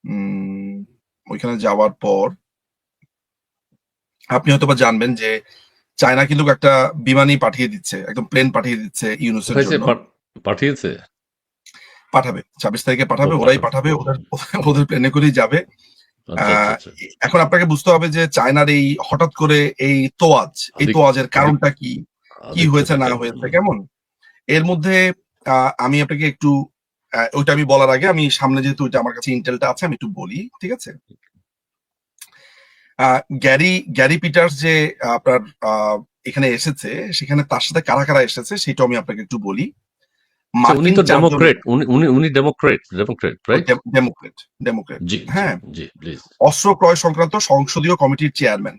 S2: উম ওইখানে যাওয়ার পর আপনি হয়তোবা জানবেন যে চায়না কিন্তু একটা বিমানই পাঠিয়ে দিচ্ছে। একদম প্লেন পাঠিয়ে দিচ্ছে ইউনূসের
S1: কোথায় সে
S2: জন্য।
S1: পাঠিয়েছে?
S2: পাঠাবে। ২৬ তারিখে
S1: ও,
S2: পাঠাবে, ওরাই
S1: পাঠাবে।
S2: পাঠাবে। ওদের প্লেনে করেই যাবে। আ
S1: আচ্ছা, আচ্ছা, আচ্ছা।
S2: এখন আপনাকে বুঝতে হবে যে চায়নার এই হঠাৎ করে এই
S1: আদিক
S2: তোয়াজের
S1: আদিক
S2: কারণটা কি? কি হয়েছে
S1: আদিক্ষেতা
S2: না
S1: কেন?
S2: হয়েছে, কেমন? এর মধ্যে আমি আপনাকে একটু ওইটা আমি বলার আগে আমি সামনে যেহেতু ওইটা আমার কাছে ইন্টেলটা আছে আমি একটু বলি। ঠিক আছে? আ গ্যারি পিটার্স যে আপনার আ এখানে এসেছে, সেখানে তার সাথে কারা এসেছে সেটাও আমি আপনাকে একটু বলি।
S1: আচ্ছা, উনি
S2: মার্কিন
S1: তো
S2: ৪ জন,
S1: ডেমোক্রেট। উনি ডেমোক্রেট,
S2: ওই
S1: রাইট?
S2: ডেমোক্রেট।
S1: জি, জি,
S2: হ্যাঁ?
S1: জি, প্লিজ।
S2: অস্ত্র ক্রয় সংক্রান্ত সংসদীয় কমিটির চেয়ারম্যান।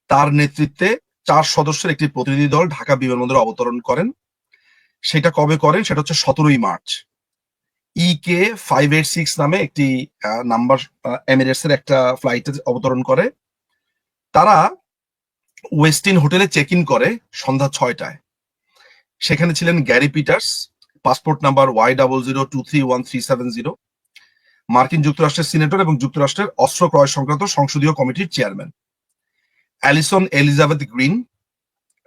S2: তার নেতৃত্বে ৪ সদস্যের একটি প্রতিনিধি দল ঢাকা বিমানবন্দরে অবতরণ করেন। সেটা কবে করেন? সেটা হচ্ছে ১৭ই মার্চ। EK 586 নামে একটি নাম্বার এমিরেটস এর একটা ফ্লাইটে অবতরণ করে। তারা ওয়েস্টিন হোটেলে চেক ইন করে সন্ধ্যা ৬টায়। সেখানে ছিলেন Gary Peter's, passport number Y00231370, মার্কিন যুক্তরাষ্ট্রের সিনেটর এবং যুক্তরাষ্ট্রের অস্ত্র ক্রয় সংক্রান্ত সংসদীয় কমিটির চেয়ারম্যান। অ্যালিসন এলিজাবেথ গ্রিন,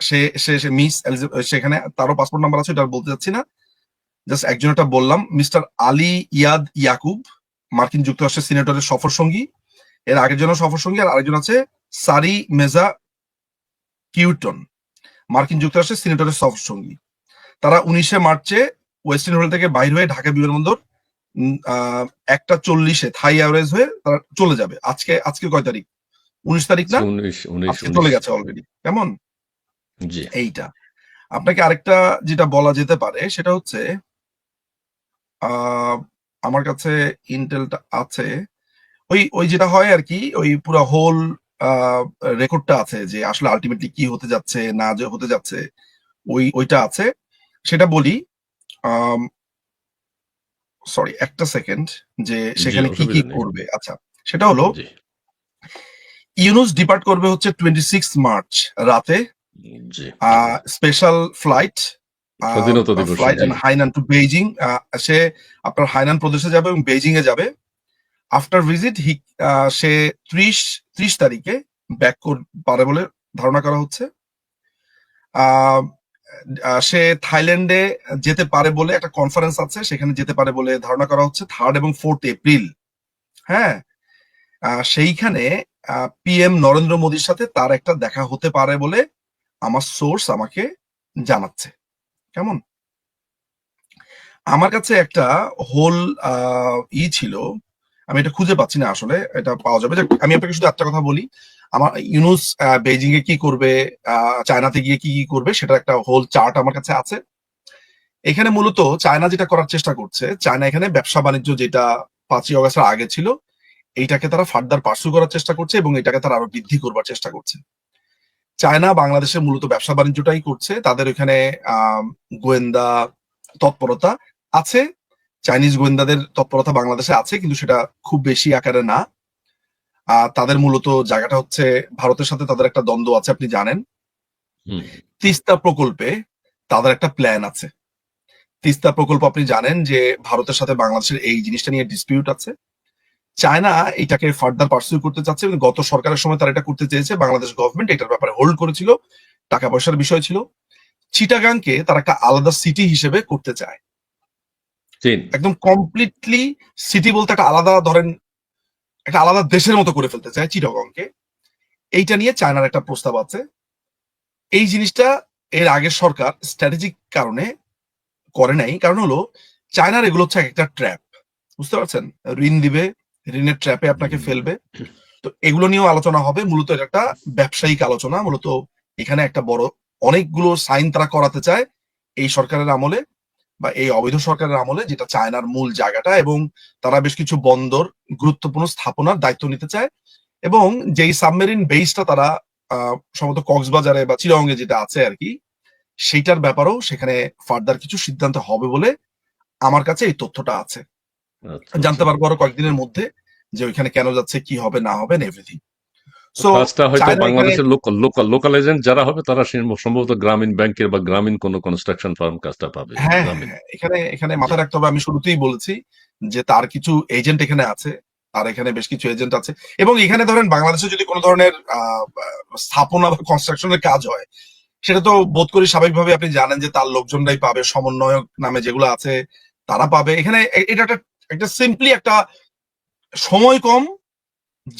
S2: সে সে সে মিস সেখানে তারও পাসপোর্ট নাম্বার আছে, এটা বলতে চাচ্ছি না। জাস্ট একজনেরটা বললাম। মিস্টার আলী ইয়াদ ইয়াকুব, মার্কিন যুক্তরাষ্ট্রের সিনেটরের সফর সঙ্গী। এর আগের জন্য সফর সঙ্গী, আর আরেকজন আছে সারি মেজা কিউটন, মার্কিন যুক্তরাষ্ট্রের সিনেটরের সফর সঙ্গী। তারা ১৯শে মার্চে ওয়েস্টিন হোটেল থেকে বাইর হয়ে ঢাকা বিমানবন্দর ১টা ৪০-এ থাই এয়ারওয়েজ হয়ে তারা চলে যাবে। আজকে কয় তারিখ? ১৯ তারিখ না?
S1: আজকে ১৯, ১৯,
S2: আজকে
S1: ১৯।
S2: চলে গেছে অলরেডি। কেমন?
S1: জি।
S2: এইটা। আপনাকে আরেকটা যেটা বলা যেতে পারে সেটা হচ্ছে আ আমার কাছে ইন্টেলটা আছে। ওই যেটা হয় আরকি, ওই পুরা হোল আ রেকর্ডটা আছে যে আসলে আল্টিমেটলি কি হতে যাচ্ছে, না যে হতে যাচ্ছে, ওইটা আছে। সেটা বলি। আম সরি, একটা সেকেন্ড, যে
S1: জি,
S2: সেখানে কি
S1: অসুবিধা নেই।
S2: করবে। আচ্ছা, সেটা হলো
S1: জি।
S2: ইউনুস ডিপার্ট করবে হচ্ছে 26 মার্চ রাতে,
S1: জি,
S2: স্পেশাল ফ্লাইট,
S1: স্বাধীনতা দিবসে,
S2: ফ্লাইট
S1: জি।
S2: And Hainan to Beijing. সে আপনার হাইনান প্রদেশে যাবে এবং বেইজিং এ যাবে। আফটার ভিজিট সে 30 তারিখে ব্যাক পারে বলে ধারণা করা হচ্ছে। আহ, সে থাইল্যান্ডে যেতে পারে বলে একটা কনফারেন্স আছে, সেখানে যেতে পারে বলে ধারণা করা হচ্ছে 3rd এবং 4th এপ্রিল। হ্যাঁ, সেইখানে পিএম নরেন্দ্র মোদীর সাথে তার একটা দেখা হতে পারে বলে আমার সোর্স আমাকে জানাচ্ছে। কেমন? আমার কাছে একটা হোল ছিল, আমি এটা খুঁজে পাচ্ছি না, আসলে এটা পাওয়া যাবে। আমি আপনাকে শুধু একটা কথা বলি, আমার ইউনুস বেইজিং এ কি করবে, চায়নাতে গিয়ে কি কি করবে, সেটা একটা হোল চার্ট আমার কাছে আছে। এখানে মূলত চায়না যেটা করার চেষ্টা করছে, চায়না এখানে ব্যবসা বাণিজ্য যেটা 5ই অগাস্টের আগে ছিল, এইটাকে তারা ফার্দার পার্সু করার চেষ্টা করছে এবং এটাকে তারা আরো বৃদ্ধি করবার চেষ্টা করছে। চায়না বাংলাদেশে মূলত ব্যবসা বাণিজ্যটাই করছে, তাদের ওখানে গোয়েন্দা তৎপরতা আছে, চাইনিজ গোয়েন্দাদের তৎপরতা বাংলাদেশে আছে, কিন্তু সেটা খুব বেশি আকারে না। তাদের মূলত জায়গাটা হচ্ছে ভারতের সাথে তাদের একটা দ্বন্দ্ব আছে, আপনি জানেন।
S1: হুম,
S2: তিস্তা প্রকল্পে তাদের একটা প্ল্যান আছে। তিস্তা প্রকল্প আপনি জানেন যে ভারতের সাথে বাংলাদেশের এই জিনিসটা নিয়ে ডিসপিউট আছে। চায়না এটাকে ফার্দার পার্সু করতে চাচ্ছে এবং গত সরকারের সময় তারা এটা করতে চেয়েছে, বাংলাদেশ গভর্নমেন্ট এটার ব্যাপারে হোল্ড করেছিল, টাকা পয়সার বিষয় ছিল। চিটাগাংকে তারা একটা আলাদা সিটি হিসেবে করতে চায়,
S1: চীন।
S2: একদম কমপ্লিটলি সিটি বলতে একটা আলাদা, ধরেন একটা আলাদা দেশের মতো করে ফেলতে চায় চিটাগংকে। এইটা নিয়ে চায়নার একটা প্রস্তাব আছে। এই জিনিসটা এর আগের সরকার স্ট্র্যাটেজিক কারণে করে নাই, কারণ হলো চায়নার এগুলো হচ্ছে একটা ট্র্যাপ, বুঝতে পারছেন? ঋণ দিবে, ঋণের ট্র্যাপে আপনাকে ফেলবে। তো এগুলো নিয়েও আলোচনা হবে, মূলত এটা একটা ব্যবসায়িক আলোচনা। মূলত এখানে একটা বড় অনেকগুলো সাইন তারা করাতে চায় এই সরকারের আমলে বা এই অবৈধ সরকারের আমলে, যেটা চায়নার মূল জায়গাটা, এবং তারা বেশ কিছু বন্দর গুরুত্বপূর্ণ স্থাপনার দায়িত্ব নিতে চায়। এবং যেই সাবমেরিন বেসটা তারা সম্ভবত কক্সবাজারে বা চিরাঙ্গে যেটা আছে আর কি, সেইটার ব্যাপারেও সেখানে ফার্দার কিছু সিদ্ধান্ত হবে বলে আমার কাছে এই তথ্যটা আছে।
S1: আচ্ছা,
S2: জানতে
S1: আচ্ছা।
S2: পারবো আরো কয়েকদিনের মধ্যে যে ওইখানে কেন যাচ্ছে, কি হবে না হবে, এভরিথিং। সো
S1: কাজটা হয়তো
S2: চায়না এখানে,
S1: বাংলাদেশের লোকাল এজেন্ট যারা হবে তারা সম্ভবত গ্রামীণ ব্যাংকের বা গ্রামীণ কোনো কনস্ট্রাকশন ফার্ম কাজটা পাবে।
S2: হ্যাঁ হ্যাঁ
S1: গ্রামীণ।
S2: হ্যাঁ, এখানে এখানে
S1: জি।
S2: মাথায় রাখতে হবে, আমি শুরুতেই বলেছি যে তার কিছু এজেন্ট এখানে আছে, আর এখানে বেশ কিছু এজেন্ট আছে। এবং এখানে ধরেন বাংলাদেশে যদি কোনো ধরনের স্থাপনা বা কনস্ট্রাকশনের কাজ হয়, সেটা তো বোধ করি স্বাভাবিকভাবে আপনি জানেন যে তার লোকজনরাই পাবে, সমন্বয়ক নামে যেগুলো আছে তারা পাবে। এখানে এটা একটা একটা সিম্পলি একটা সময় কম,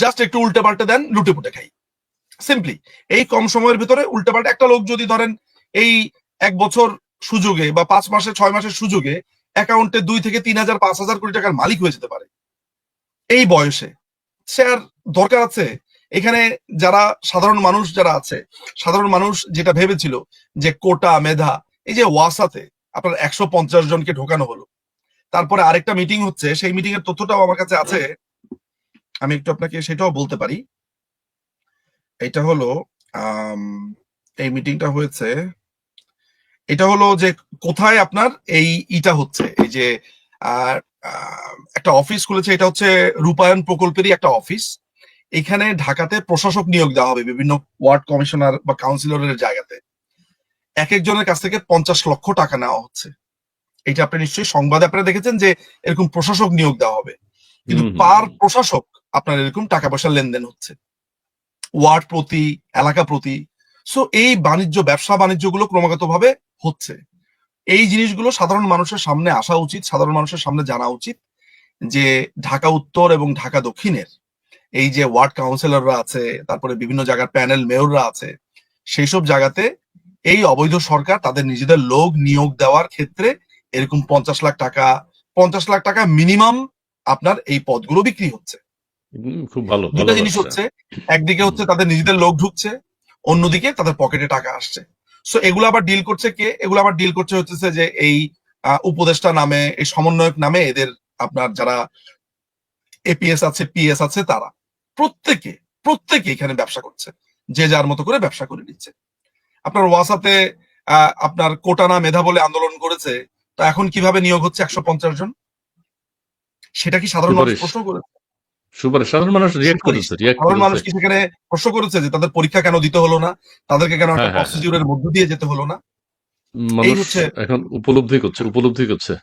S2: জাস্ট একটু উল্টে পাল্টে দেন, লুটে পুটে খাই, সিম্পলি। এই কম সময়ের ভিতরে উল্টে পাল্টে একটা লোক যদি ধরেন এই 1 বছর সুযোগে বা 5 মাসে 6 মাসের সুযোগে অ্যাকাউন্টে 2 থেকে 3 হাজার 5 হাজার কোটি টাকার মালিক হয়ে যেতে পারে এই বয়সে, সে আর দরকার আছে এখানে? যারা সাধারণ মানুষ যারা আছে, সাধারণ মানুষ যেটা ভেবেছিল যে কোটা মেধা, এই যে ওয়াসাতে আপনার 150 জনকে ঢোকানো হলো, তারপরে আরেকটা মিটিং হচ্ছে, সেই মিটিং এর তথ্যটাও আমার কাছে আছে, আমি একটু আপনাকে সেটাও বলতে পারি। এটা হলো আম, এই মিটিংটা হয়েছে, এটা হলো যে কোথায় আপনার এই ইটা হচ্ছে, এই যে আহ, একটা অফিস খুলেছে, এটা হচ্ছে রূপায়ণ প্রকল্পেরই একটা অফিস। এখানে ঢাকাতে প্রশাসক নিয়োগ দেওয়া হবে বিভিন্ন ওয়ার্ড কমিশনার বা কাউন্সিলরের জায়গাতে। এক একজনের কাছ থেকে 50 লক্ষ টাকা নেওয়া হচ্ছে। এটা আপনি নিশ্চয়ই সংবাদে আপনারা দেখেছেন যে এরকম প্রশাসক নিয়োগ দেওয়া হবে, কিন্তু
S1: হুম, হুম,
S2: পার
S1: হুম।
S2: প্রশাসক আপনার এরকম টাকা পয়সার লেনদেন হচ্ছে, ওয়ার্ড প্রতি, এলাকা প্রতি। সো এই বাণিজ্য, ব্যবসা বাণিজ্যগুলো ক্রমাগত ভাবে হচ্ছে। এই জিনিসগুলো সাধারণ মানুষের সামনে আসা উচিত, সাধারণ মানুষের সামনে জানা উচিত যে ঢাকা উত্তর এবং ঢাকা দক্ষিণের এই যে ওয়ার্ড কাউন্সিলররা আছে, তারপরে বিভিন্ন জায়গার প্যানেল মেয়ররা আছে, সেই সব জায়গাতে এই অবৈধ সরকার তাদের নিজেদের লোক নিয়োগ দেওয়ার ক্ষেত্রে এরকম 50 লাখ টাকা, 50 লাখ টাকা মিনিমাম আপনার এই পদগুলো বিক্রি হচ্ছে।
S1: খুব ভালো,
S2: দুটা
S1: ভালো
S2: জিনিস
S1: ব্যবসা।
S2: হচ্ছে, একদিকে
S1: হুম।
S2: হচ্ছে তাদের নিজেদের লোক ঢুকছে, অন্যদিকে তাদের পকেটে টাকা আসছে। সো এগুলো আবার ডিল করছে কে? এগুলো আবার ডিল করছে হচ্ছে যে এই উপদেষ্টা নামে, এই সমন্বয়ক নামে এদের আপনার যারা এপিএস আছে, পিএস আছে, তারা প্রত্যেকে প্রত্যেকে এখানে ব্যবসা করছে, যে যার মতো করে ব্যবসা করে নিচ্ছে। আপনার ওয়াসাতে আপনার কোটানা মেধা বলে আন্দোলন করেছে, তো এখন কিভাবে নিয়োগ হচ্ছে 150 জন? সেটা কি সাধারণ মানুষ
S1: সুপারিশ,
S2: প্রশ্ন করেছে?
S1: সুপারিশ সাধারণ মানুষ রিয়াক্ট
S2: সুপারিশ।
S1: করেছে, রিয়াক্ট
S2: সাধারণ
S1: করেছে।
S2: মানুষ কি সেখানে প্রশ্ন করেছে যে তাদের পরীক্ষা কেন দিতে হলো না? তাদেরকে কেন একটা
S1: হ্যাঁ, হ্যাঁ, হ্যাঁ।
S2: প্রসিডিউর এর মধ্য দিয়ে যেতে হলো না? এই
S1: মানুষ
S2: হচ্ছে
S1: এখন উপলব্ধি করছে, উপলব্ধি করছে।